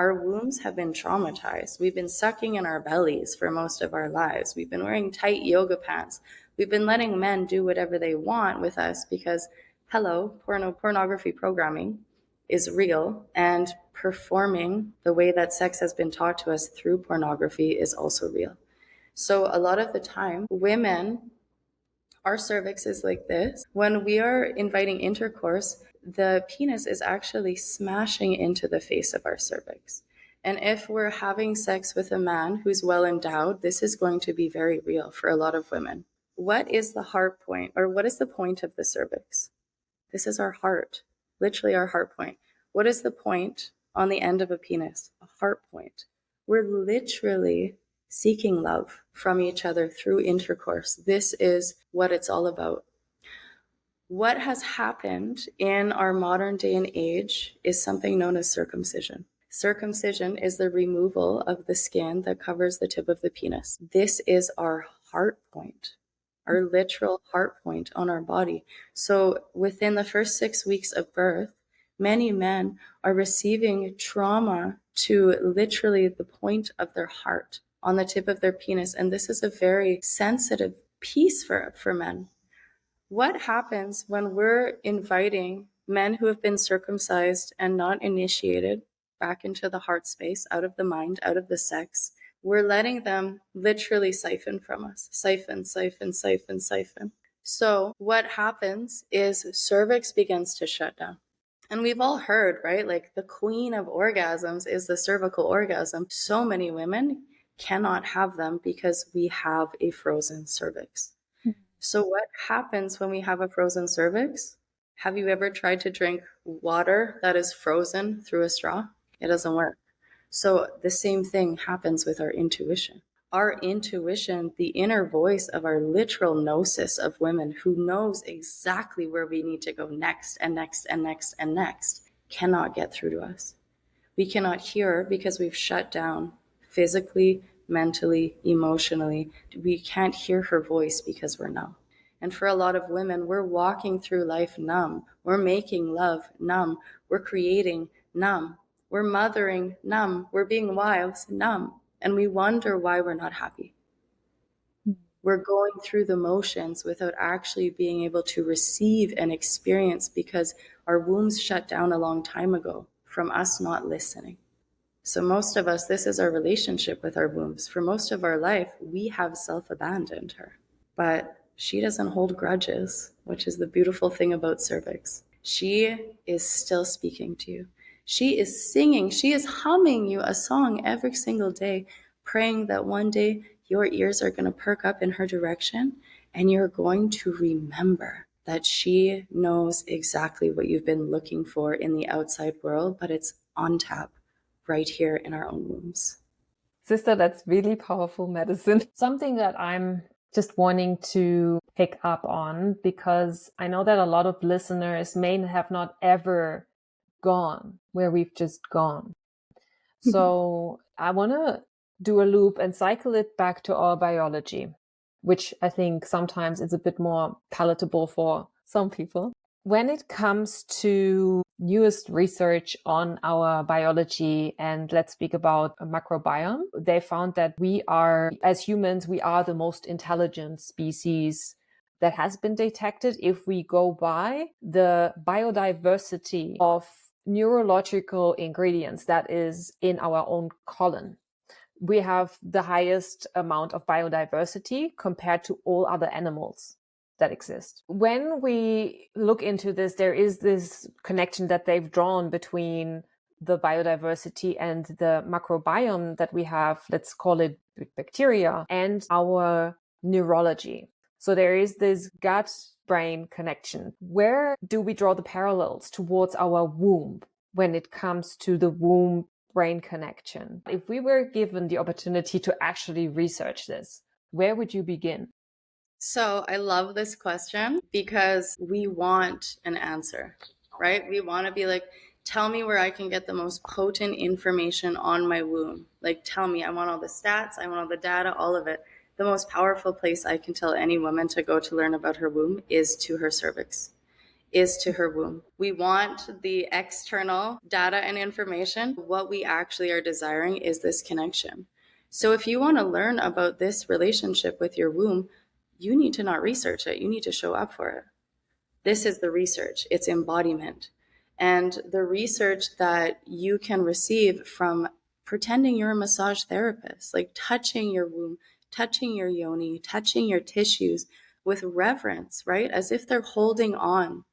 Our wombs have been traumatized. We've been sucking in our bellies for most of our lives. We've been wearing tight yoga pants. We've been letting men do whatever they want with us because, hello, pornography programming is real, and performing the way that sex has been taught to us through pornography is also real. So a lot of the time, women, our cervix is like this. When we are inviting intercourse, the penis is actually smashing into the face of our cervix. And if we're having sex with a man who's well endowed, this is going to be very real for a lot of women. What is the heart point, or what is the point of the cervix? This is our heart, literally our heart point. What is the point on the end of a penis? A heart point. We're literally seeking love from each other through intercourse. This is what it's all about. What has happened in our modern day and age is something known as circumcision. Circumcision is the removal of the skin that covers the tip of the penis. This is our heart point, our literal heart point on our body. So within the first 6 weeks of birth, many men are receiving trauma to literally the point of their heart on the tip of their penis. And this is a very sensitive piece for men. What happens when we're inviting men who have been circumcised and not initiated back into the heart space, out of the mind, out of the sex? We're letting them literally siphon from us. Siphon, siphon, siphon, siphon. So what happens is cervix begins to shut down. And we've all heard, right? Like the queen of orgasms is the cervical orgasm. So many women cannot have them because we have a frozen cervix. So what happens when we have a frozen cervix? Have you ever tried to drink water that is frozen through a straw? It doesn't work. So the same thing happens with our intuition. Our intuition, the inner voice of our literal gnosis of women who knows exactly where we need to go next and next and next and next, cannot get through to us. We cannot hear because we've shut down physically, mentally, emotionally. We can't hear her voice because we're numb. And for a lot of women, we're walking through life numb. We're making love numb. We're creating numb. We're mothering numb. We're being wives numb. And we wonder why we're not happy. We're going through the motions without actually being able to receive and experience because our wombs shut down a long time ago from us not listening. So most of us, this is our relationship with our wombs. For most of our life, we have self-abandoned her. But she doesn't hold grudges, which is the beautiful thing about cervix. She is still speaking to you. She is singing, she is humming you a song every single day, praying that one day your ears are going to perk up in her direction and you're going to remember that she knows exactly what you've been looking for in the outside world, but it's on tap right here in our own wombs. Sister, that's really powerful medicine. Something that I'm just wanting to pick up on, because I know that a lot of listeners may have not ever gone where we've just gone. So I want to do a loop and cycle it back to our biology, which I think sometimes is a bit more palatable for some people. When it comes to newest research on our biology, and let's speak about a microbiome, they found that we are, as humans, we are the most intelligent species that has been detected if we go by the biodiversity of neurological ingredients that is in our own colon. We have the highest amount of biodiversity compared to all other animals that exist. When we look into this, there is this connection that they've drawn between the biodiversity and the microbiome that we have, let's call it bacteria, and our neurology. So there is this gut-brain connection. Where do we draw the parallels towards our womb when it comes to the womb-brain connection? If we were given the opportunity to actually research this, where would you begin? So I love this question because we want an answer, right? We want to be like, tell me where I can get the most potent information on my womb. Like, tell me, I want all the stats, I want all the data, all of it. The most powerful place I can tell any woman to go to learn about her womb is to her cervix. is to her womb. We want the external data and information. What we actually are desiring is this connection. So if you want to learn about this relationship with your womb, you need to not research it. You need to show up for it. This is the research. It's embodiment. And the research that you can receive from pretending you're a massage therapist, like touching your womb, touching your yoni, touching your tissues with reverence, right? As if they're holding on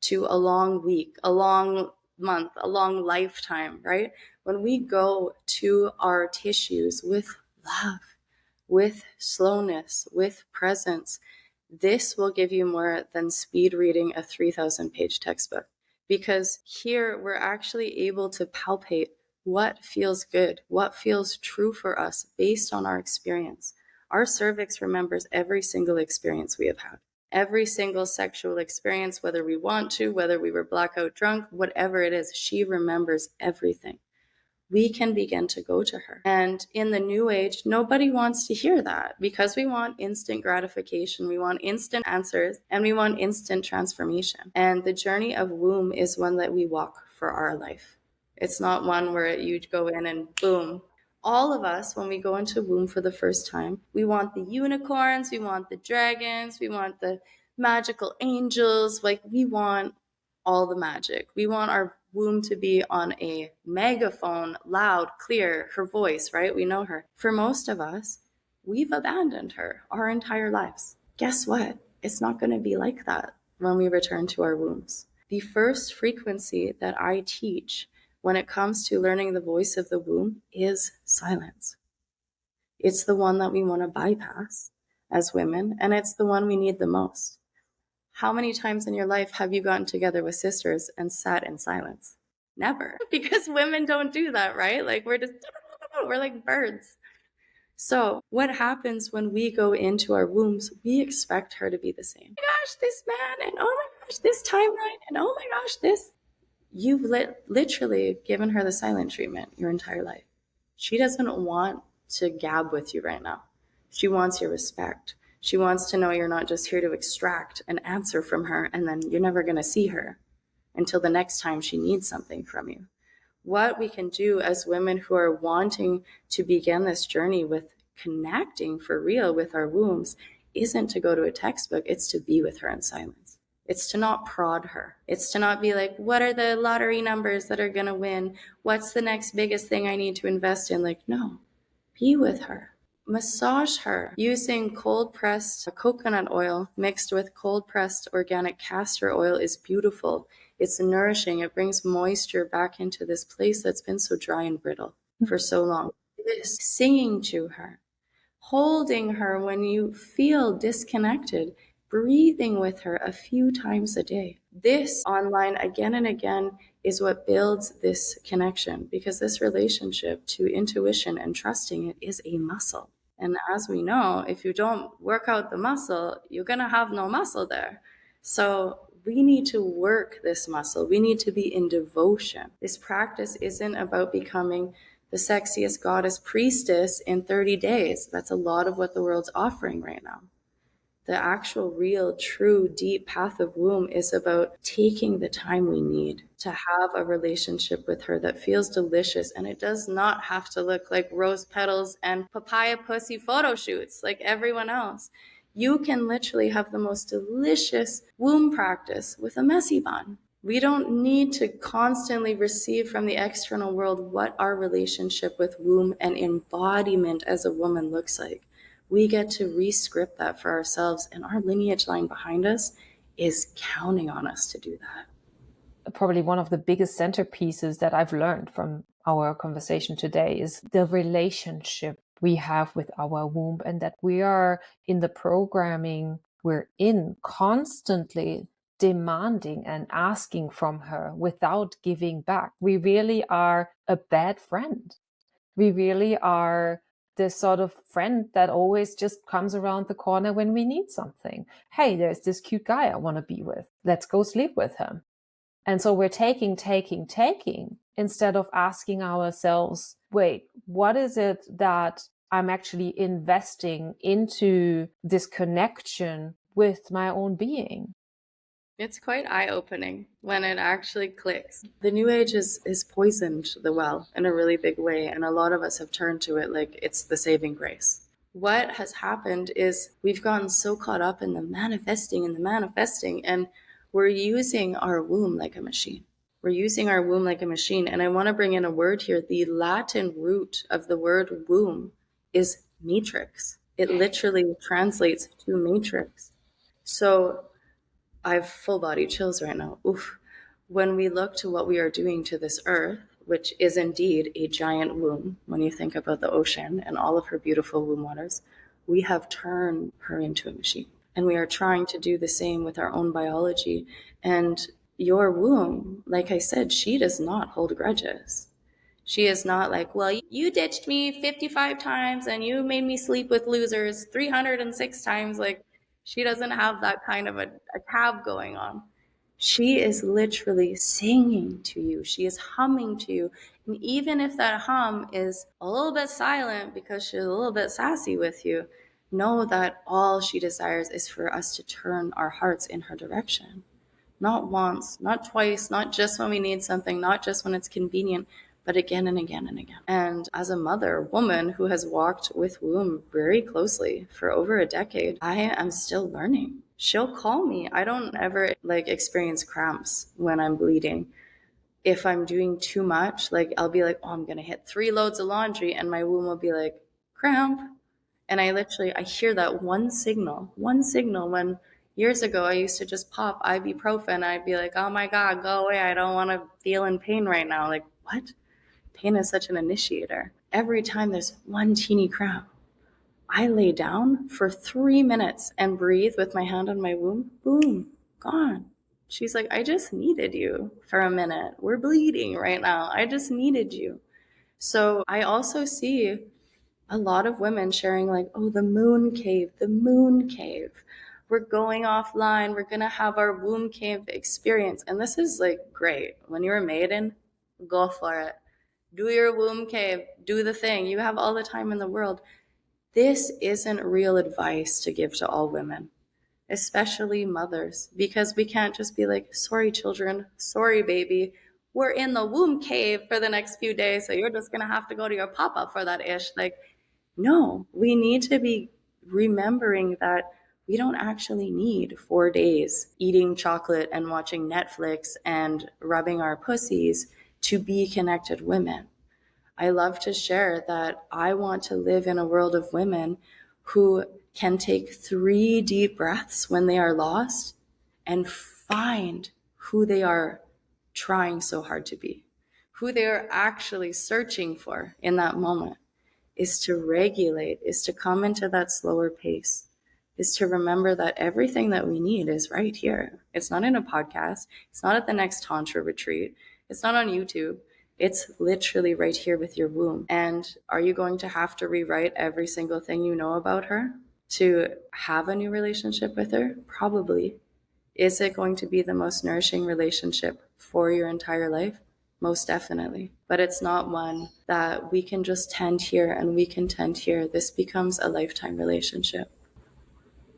to a long week, a long month, a long lifetime, right? When we go to our tissues with love, with slowness, with presence, this will give you more than speed reading a 3,000 page textbook. Because here we're actually able to palpate what feels good, what feels true for us based on our experience. Our cervix remembers every single experience we have had. Every single sexual experience, whether we want to, whether we were blackout drunk, whatever it is, she remembers everything. We can begin to go to her. And in the new age, nobody wants to hear that because we want instant gratification, we want instant answers, and we want instant transformation. And the journey of womb is one that we walk for our life. It's not one where you go in and boom. All of us, when we go into womb for the first time, we want the unicorns, we want the dragons, we want the magical angels. Like, we want all the magic. We want our womb to be on a megaphone, loud, clear, her voice, right? We know her. For most of us, we've abandoned her our entire lives. Guess what? It's not going to be like that when we return to our wombs. The first frequency that I teach when it comes to learning the voice of the womb is silence. It's the one that we want to bypass as women, and it's the one we need the most. How many times in your life have you gotten together with sisters and sat in silence? Never. Because women don't do that, right? Like, we're like birds. So what happens when we go into our wombs? We expect her to be the same. Oh my gosh, this man, and oh my gosh, this timeline, and oh my gosh, this. You've literally given her the silent treatment your entire life. She doesn't want to gab with you right now. She wants your respect. She wants to know you're not just here to extract an answer from her and then you're never going to see her until the next time she needs something from you. What we can do as women who are wanting to begin this journey with connecting for real with our wombs isn't to go to a textbook, it's to be with her in silence. It's to not prod her. It's to not be like, what are the lottery numbers that are going to win? What's the next biggest thing I need to invest in? Like, no, be with her. Massage her using cold pressed coconut oil mixed with cold pressed organic castor oil is beautiful. It's nourishing. It brings moisture back into this place that's been so dry and brittle for so long. Singing to her, holding her when you feel disconnected, breathing with her a few times a day. This online again and again is what builds this connection, because this relationship to intuition and trusting it is a muscle. And as we know, if you don't work out the muscle, you're going to have no muscle there. So we need to work this muscle. We need to be in devotion. This practice isn't about becoming the sexiest goddess priestess in 30 days. That's a lot of what the world's offering right now. The actual, real, true, deep path of womb is about taking the time we need to have a relationship with her that feels delicious. And it does not have to look like rose petals and papaya pussy photo shoots like everyone else. You can literally have the most delicious womb practice with a messy bun. We don't need to constantly receive from the external world what our relationship with womb and embodiment as a woman looks like. We get to re-script that for ourselves, and our lineage line behind us is counting on us to do that. Probably one of the biggest centerpieces that I've learned from our conversation today is the relationship we have with our womb, and that we are in the programming we're in constantly demanding and asking from her without giving back. We really are a bad friend. We really are the sort of friend that always just comes around the corner when we need something. Hey, there's this cute guy I want to be with. Let's go sleep with him. And so we're taking, instead of asking ourselves, wait, what is it that I'm actually investing into this connection with my own being? It's quite eye-opening when it actually clicks. The new age is poisoned the well in a really big way, and a lot of us have turned to it like it's the saving grace. What has happened is we've gotten so caught up in the manifesting, and we're using our womb like a machine. We're using our womb like a machine. And I want to bring in a word here. The Latin root of the word womb is matrix. It literally translates to matrix. So I have full body chills right now. Oof. When we look to what we are doing to this earth, which is indeed a giant womb, when you think about the ocean and all of her beautiful womb waters, we have turned her into a machine. And we are trying to do the same with our own biology. And your womb, like I said, she does not hold grudges. She is not like, well, you ditched me 55 times and you made me sleep with losers 306 times. Like, she doesn't have that kind of a tab going on. She is literally singing to you. She is humming to you. And even if that hum is a little bit silent because she's a little bit sassy with you, know that all she desires is for us to turn our hearts in her direction. Not once, not twice, not just when we need something, not just when it's convenient, but again and again and again. And as a mother, a woman who has walked with womb very closely for over a decade, I am still learning. She'll call me. I don't ever experience cramps when I'm bleeding. If I'm doing too much, I'll be like, oh, I'm going to hit 3 loads of laundry, and my womb will be like, cramp. And I hear that one signal when years ago I used to just pop ibuprofen. I'd be like, oh my God, go away. I don't want to feel in pain right now. Like, what? Pain is such an initiator. Every time there's one teeny cramp, I lay down for 3 minutes and breathe with my hand on my womb. Boom, gone. She's like, I just needed you for a minute. We're bleeding right now. I just needed you. So I also see a lot of women sharing oh, the moon cave. We're going offline. We're going to have our womb cave experience. And this is great. When you're a maiden, go for it. Do your womb cave. Do the thing. You have all the time in the world. This isn't real advice to give to all women, especially mothers, because we can't just be like, sorry, children. Sorry, baby. We're in the womb cave for the next few days. So you're just going to have to go to your pop-up for that ish. No, we need to be remembering that we don't actually need 4 days eating chocolate and watching Netflix and rubbing our pussies to be connected women. I love to share that I want to live in a world of women who can take 3 deep breaths when they are lost and find who they are trying so hard to be, who they are actually searching for in that moment. Is to regulate, is to come into that slower pace, is to remember that everything that we need is right here. It's not in a podcast. It's not at the next Tantra retreat. It's not on YouTube. It's literally right here with your womb. And are you going to have to rewrite every single thing you know about her to have a new relationship with her? Probably. Is it going to be the most nourishing relationship for your entire life? Most definitely. But it's not one that we can just tend here and we can tend here. This becomes a lifetime relationship.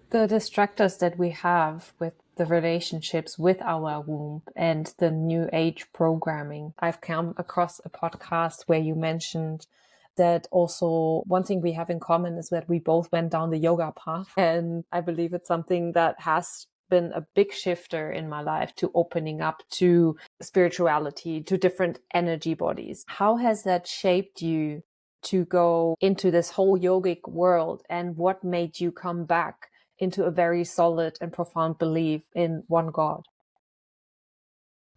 The distractors that we have with the relationships with our womb and the new age programming. I've come across a podcast where you mentioned that also one thing we have in common is that we both went down the yoga path. And I believe it's something that has been a big shifter in my life to opening up to spirituality, to different energy bodies. How has that shaped you to go into this whole yogic world, and what made you come back into a very solid and profound belief in one God?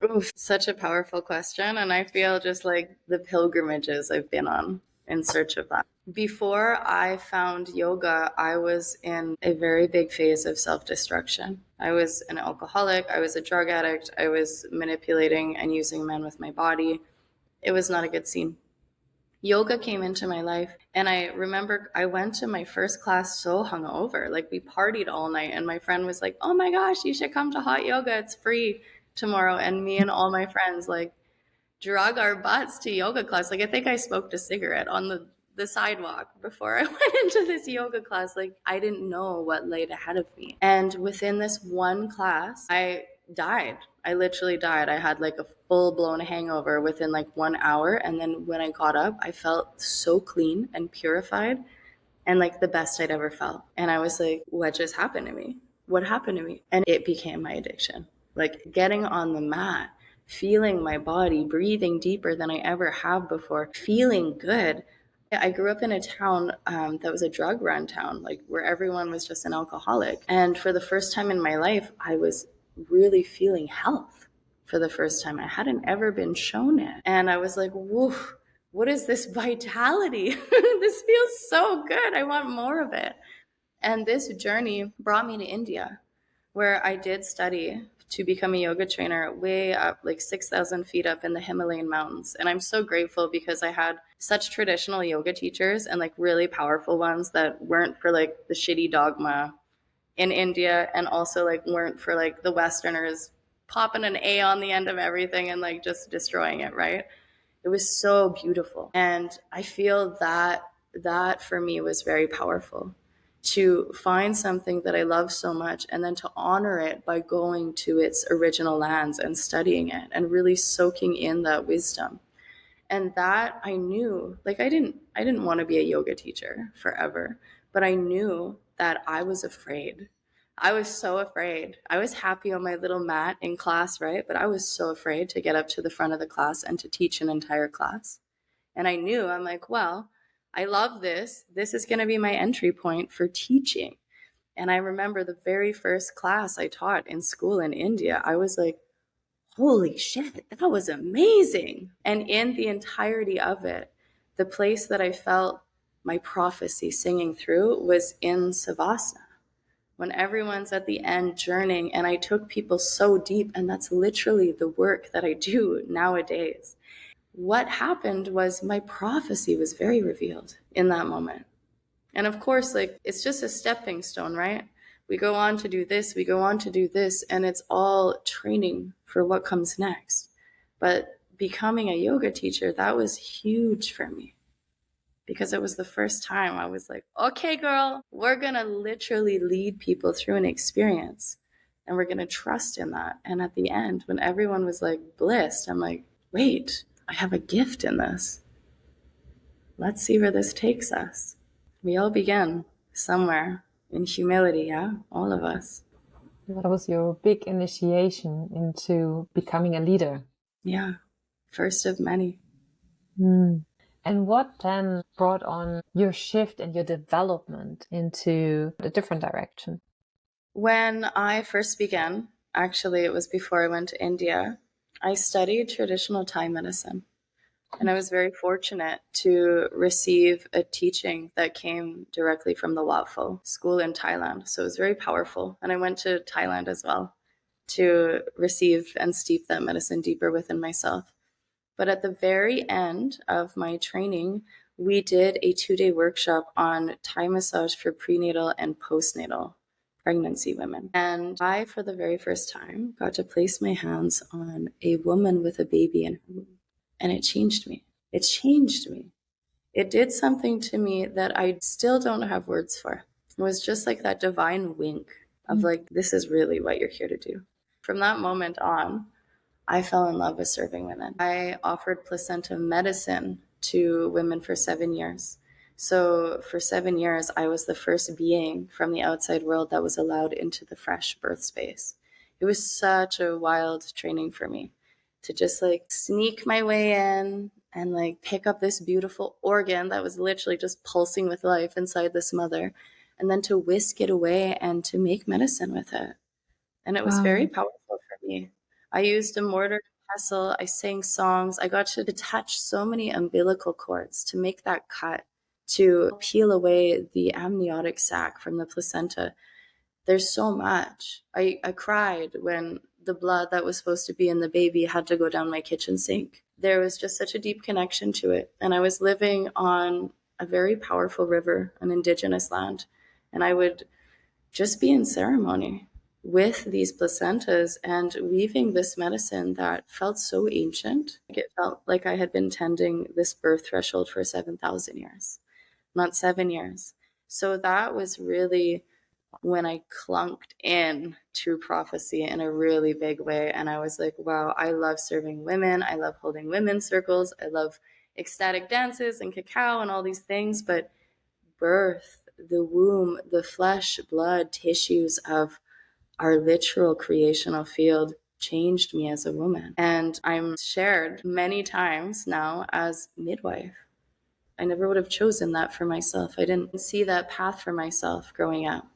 Oof, such a powerful question. And I feel just like the pilgrimages I've been on in search of that. Before I found yoga, I was in a very big phase of self-destruction. I was an alcoholic. I was a drug addict. I was manipulating and using men with my body. It was not a good scene. Yoga came into my life, and I remember I went to my first class so hungover. We partied all night, and my friend was like, oh my gosh, you should come to hot yoga. It's free tomorrow. And me and all my friends drug our butts to yoga class. I think I smoked a cigarette on the sidewalk before I went into this yoga class. I didn't know what laid ahead of me. And within this one class, I died. I literally died. I had like a full blown hangover within like 1 hour. And then when I got up, I felt so clean and purified and like the best I'd ever felt. And I was like, what just happened to me? What happened to me? And it became my addiction. Like getting on the mat, feeling my body, breathing deeper than I ever have before, feeling good. I grew up in a town that was a drug run town, like where everyone was just an alcoholic. And for the first time in my life, I was really feeling health for the first time. I hadn't ever been shown it. And I was like, whoa, what is this vitality? This feels so good. I want more of it. And this journey brought me to India, where I did study to become a yoga trainer way up, like 6,000 feet up in the Himalayan mountains. And I'm so grateful because I had such traditional yoga teachers and like really powerful ones that weren't for like the shitty dogma in India, and also like weren't for like the Westerners popping an A on the end of everything and like just destroying it, right? It was so beautiful. And I feel that for me was very powerful, to find something that I love so much and then to honor it by going to its original lands and studying it and really soaking in that wisdom. And that I knew, like I didn't want to be a yoga teacher forever, but I knew that I was afraid. I was so afraid. I was happy on my little mat in class, right? But I was so afraid to get up to the front of the class and to teach an entire class. And I knew, I'm like, well, I love this. This is going to be my entry point for teaching. And I remember the very first class I taught in school in India, I was like, holy shit, that was amazing. And in the entirety of it, the place that I felt my prophecy singing through was in Savasana, when everyone's at the end journeying. And I took people so deep, and that's literally the work that I do nowadays. What happened was my prophecy was very revealed in that moment. And of course, like it's just a stepping stone, right? We go on to do this, we go on to do this, and it's all training for what comes next. But becoming a yoga teacher, that was huge for me, because it was the first time I was like, okay, girl, we're going to literally lead people through an experience, and we're going to trust in that. And at the end, when everyone was like blissed, I'm like, wait, I have a gift in this. Let's see where this takes us. We all begin somewhere in humility, yeah? All of us. That was your big initiation into becoming a leader. Yeah, first of many. And what then brought on your shift and your development into a different direction? When I first began, actually it was before I went to India, I studied traditional Thai medicine. And I was very fortunate to receive a teaching that came directly from the Wat Pho school in Thailand. So it was very powerful. And I went to Thailand as well to receive and steep that medicine deeper within myself. But at the very end of my training, we did a 2-day workshop on Thai massage for prenatal and postnatal pregnancy women. And I, for the very first time, got to place my hands on a woman with a baby in her womb. And it changed me. It changed me. It did something to me that I still don't have words for. It was just like that divine wink of like, this is really what you're here to do. From that moment on, I fell in love with serving women. I offered placenta medicine to women for 7 years. So for 7 years, I was the first being from the outside world that was allowed into the fresh birth space. It was such a wild training for me to just like sneak my way in and like pick up this beautiful organ that was literally just pulsing with life inside this mother, and then to whisk it away and to make medicine with it. And it was very powerful for me. I used a mortar and pestle. I sang songs. I got to touch so many umbilical cords to make that cut, to peel away the amniotic sac from the placenta. There's so much. I cried when the blood that was supposed to be in the baby had to go down my kitchen sink. There was just such a deep connection to it. And I was living on a very powerful river, an indigenous land. And I would just be in ceremony with these placentas and weaving this medicine that felt so ancient. It felt like I had been tending this birth threshold for 7,000 years, not 7 years. So that was really when I clunked in to prophecy in a really big way. And I was like, wow, I love serving women. I love holding women's circles. I love ecstatic dances and cacao and all these things. But birth, the womb, the flesh, blood, tissues of our literal creational field changed me as a woman. And I'm shared many times now as midwife. I never would have chosen that for myself. I didn't see that path for myself growing up.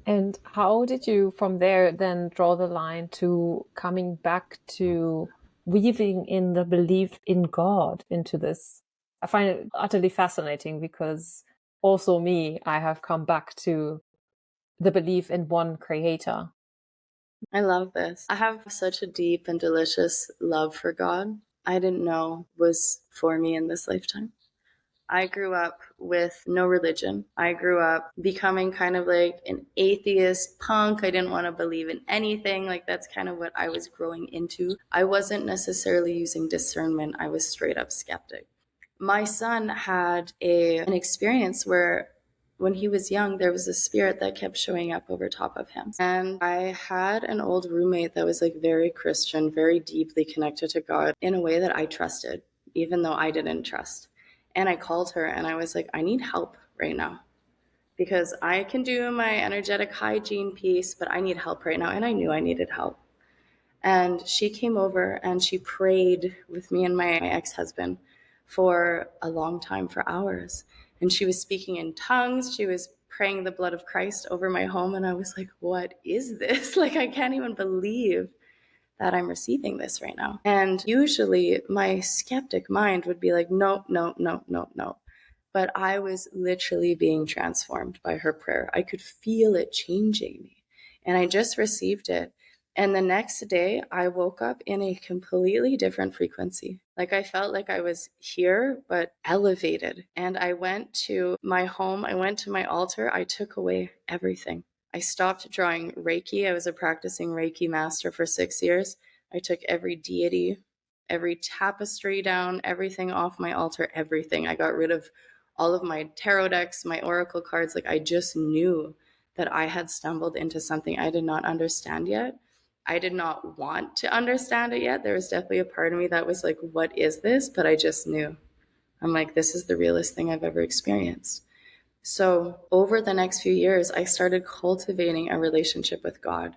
And how did you from there then draw the line to coming back to weaving in the belief in God into this? I find it utterly fascinating because also me, I have come back to the belief in one creator. I love this. I have such a deep and delicious love for God. I didn't know was for me in this lifetime. I grew up with no religion. I grew up becoming kind of like an atheist punk. I didn't want to believe in anything. Like that's kind of what I was growing into. I wasn't necessarily using discernment. I was straight up skeptic. My son had an experience where when he was young, there was a spirit that kept showing up over top of him. And I had an old roommate that was like very Christian, very deeply connected to God in a way that I trusted, even though I didn't trust. And I called her and I was like, I need help right now because I can do my energetic hygiene piece, but I need help right now. And I knew I needed help. And she came over and she prayed with me and my ex-husband for a long time, for hours. And she was speaking in tongues. She was praying the blood of Christ over my home. And I was like, what is this? Like, I can't even believe that I'm receiving this right now. And usually my skeptic mind would be like, no, no, no, no, no. But I was literally being transformed by her prayer. I could feel it changing me. And I just received it. And the next day, I woke up in a completely different frequency. Like I felt like I was here, but elevated. And I went to my home, I went to my altar, I took away everything. I stopped drawing Reiki. I was a practicing Reiki master for 6 years. I took every deity, every tapestry down, everything off my altar, everything. I got rid of all of my tarot decks, my oracle cards. Like I just knew that I had stumbled into something I did not understand yet. I did not want to understand it yet. There was definitely a part of me that was like, what is this? But I just knew. I'm like, this is the realest thing I've ever experienced. So over the next few years, I started cultivating a relationship with God.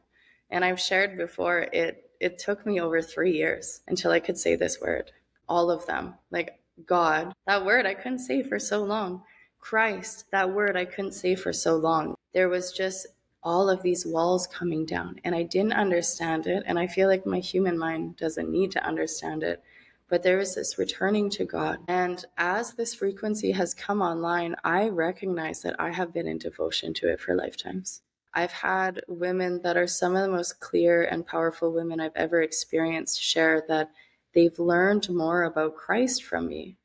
And I've shared before, it took me over 3 years until I could say this word, all of them. Like God, that word I couldn't say for so long. Christ, that word I couldn't say for so long. There was just all of these walls coming down and I didn't understand it. And I feel like my human mind doesn't need to understand it. But there is this returning to God. And as this frequency has come online, I recognize that I have been in devotion to it for lifetimes. I've had women that are some of the most clear and powerful women I've ever experienced share that they've learned more about Christ from me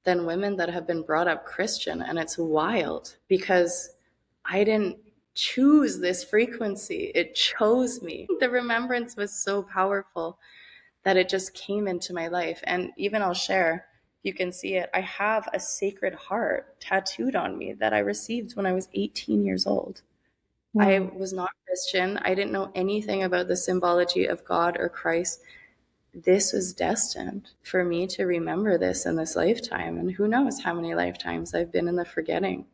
than women that have been brought up Christian. And it's wild because I didn't choose this frequency. It chose me. The remembrance was so powerful that it just came into my life. And even I'll share, you can see it. I have a sacred heart tattooed on me that I received when I was 18 years old. Wow. I was not Christian. I didn't know anything about the symbology of God or Christ. This was destined for me to remember this in this lifetime. And who knows how many lifetimes I've been in the forgetting.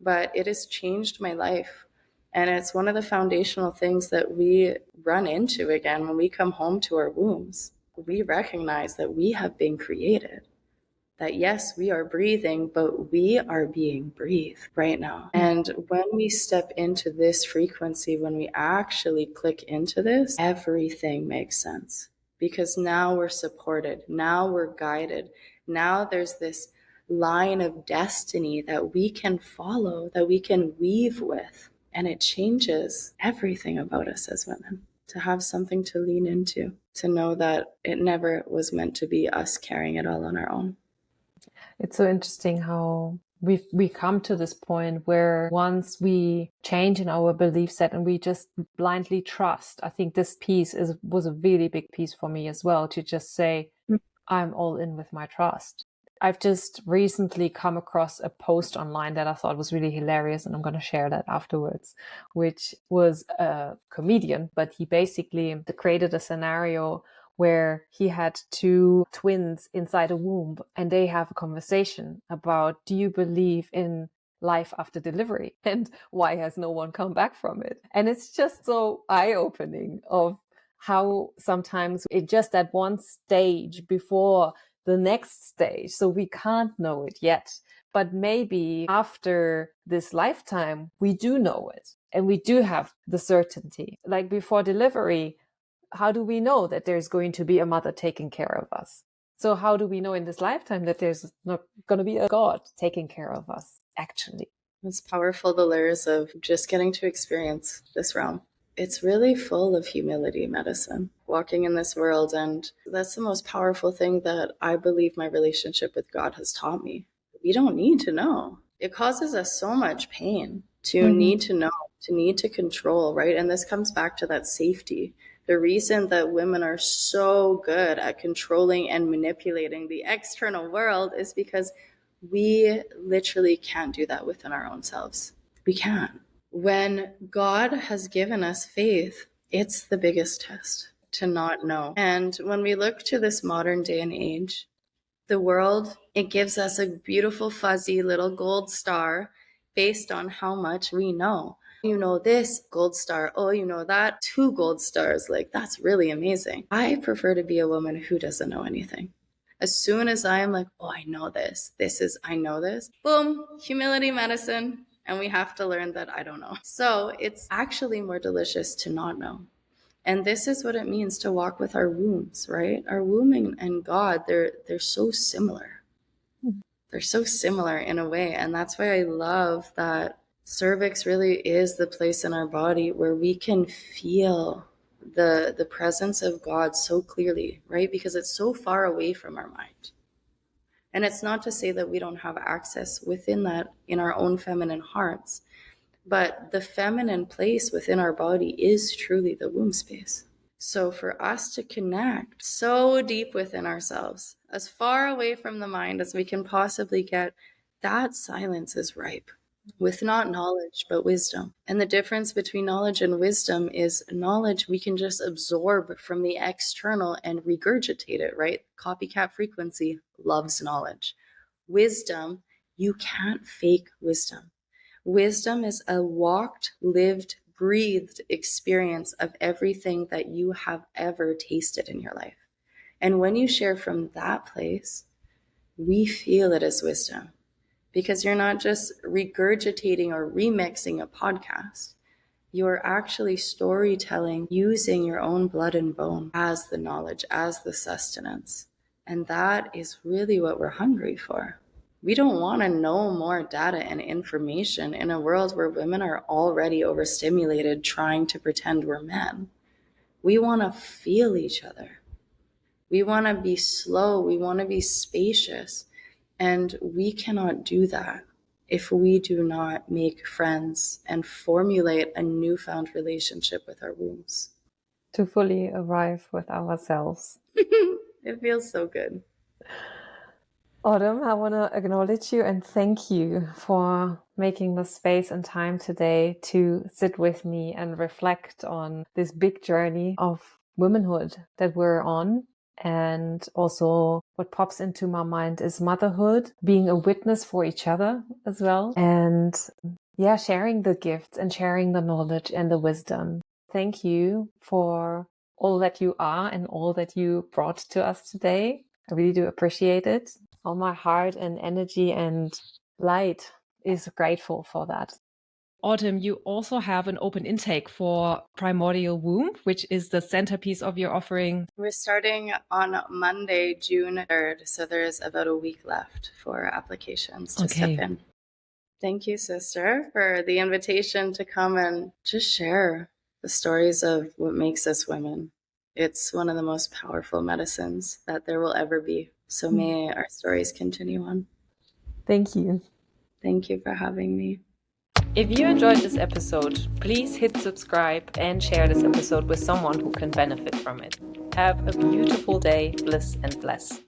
But it has changed my life. And it's one of the foundational things that we run into again when we come home to our wombs. We recognize that we have been created. That yes, we are breathing, but we are being breathed right now. And when we step into this frequency, when we actually click into this, everything makes sense. Because now we're supported, now we're guided, now there's this line of destiny that we can follow, that we can weave with. And it changes everything about us as women. To have something to lean into, to know that it never was meant to be us carrying it all on our own. It's so interesting how we come to this point where once we change in our belief set and we just blindly trust, I think this piece was a really big piece for me as well, to just say, I'm all in with my trust. I've just recently come across a post online that I thought was really hilarious, and I'm going to share that afterwards, which was a comedian, but he basically created a scenario where he had two twins inside a womb, and they have a conversation about, do you believe in life after delivery, and why has no one come back from it? And it's just so eye-opening of how sometimes it just at one stage before the next stage, so we can't know it yet, but maybe after this lifetime we do know it, and we do have the certainty. Like before delivery, how do we know that there's going to be a mother taking care of us? So how do we know in this lifetime that there's not going to be a God taking care of us, actually? It's powerful, the layers of just getting to experience this realm. It's really full of humility medicine, walking in this world. And that's the most powerful thing that I believe my relationship with God has taught me. We don't need to know. It causes us so much pain to need to know, to need to control, right? And this comes back to that safety. The reason that women are so good at controlling and manipulating the external world is because we literally can't do that within our own selves. We can't. When God has given us faith, it's the biggest test to not know. And when we look to this modern day and age, the world, it gives us a beautiful fuzzy little gold star based on how much we know. You know this, gold star. Oh, you know that, 2 gold stars. Like, that's really amazing. I prefer to be a woman who doesn't know anything. As soon as I am like, oh, I know this. I know this. Boom, humility medicine. And we have to learn that I don't know. So it's actually more delicious to not know. And this is what it means to walk with our wombs, right? Our womb and God, they're so similar. They're so similar in a way. And that's why I love that cervix really is the place in our body where we can feel the presence of God so clearly, right? Because it's so far away from our mind. And it's not to say that we don't have access within that in our own feminine hearts, but the feminine place within our body is truly the womb space. So for us to connect so deep within ourselves, as far away from the mind as we can possibly get, that silence is ripe with not knowledge, but wisdom. And the difference between knowledge and wisdom is knowledge we can just absorb from the external and regurgitate it, right? Copycat frequency loves knowledge. Wisdom, you can't fake wisdom. Wisdom is a walked, lived, breathed experience of everything that you have ever tasted in your life. And when you share from that place, we feel it as wisdom. Because you're not just regurgitating or remixing a podcast. You're actually storytelling using your own blood and bone as the knowledge, as the sustenance. And that is really what we're hungry for. We don't want to know more data and information in a world where women are already overstimulated trying to pretend we're men. We want to feel each other. We want to be slow. We want to be spacious. And we cannot do that if we do not make friends and formulate a newfound relationship with our wombs. To fully arrive with ourselves. It feels so good. Autumn, I want to acknowledge you and thank you for making the space and time today to sit with me and reflect on this big journey of womanhood that we're on. And also what pops into my mind is motherhood, being a witness for each other as well. And yeah, sharing the gifts and sharing the knowledge and the wisdom. Thank you for all that you are and all that you brought to us today. I really do appreciate it. All my heart and energy and light is grateful for that. Autumn, you also have an open intake for Primordial Womb, which is the centerpiece of your offering. We're starting on Monday, June 3rd. So there's about a week left for applications to step in. Thank you, sister, for the invitation to come and just share the stories of what makes us women. It's one of the most powerful medicines that there will ever be. So may our stories continue on. Thank you. Thank you for having me. If you enjoyed this episode, please hit subscribe and share this episode with someone who can benefit from it. Have a beautiful day, bliss and bless.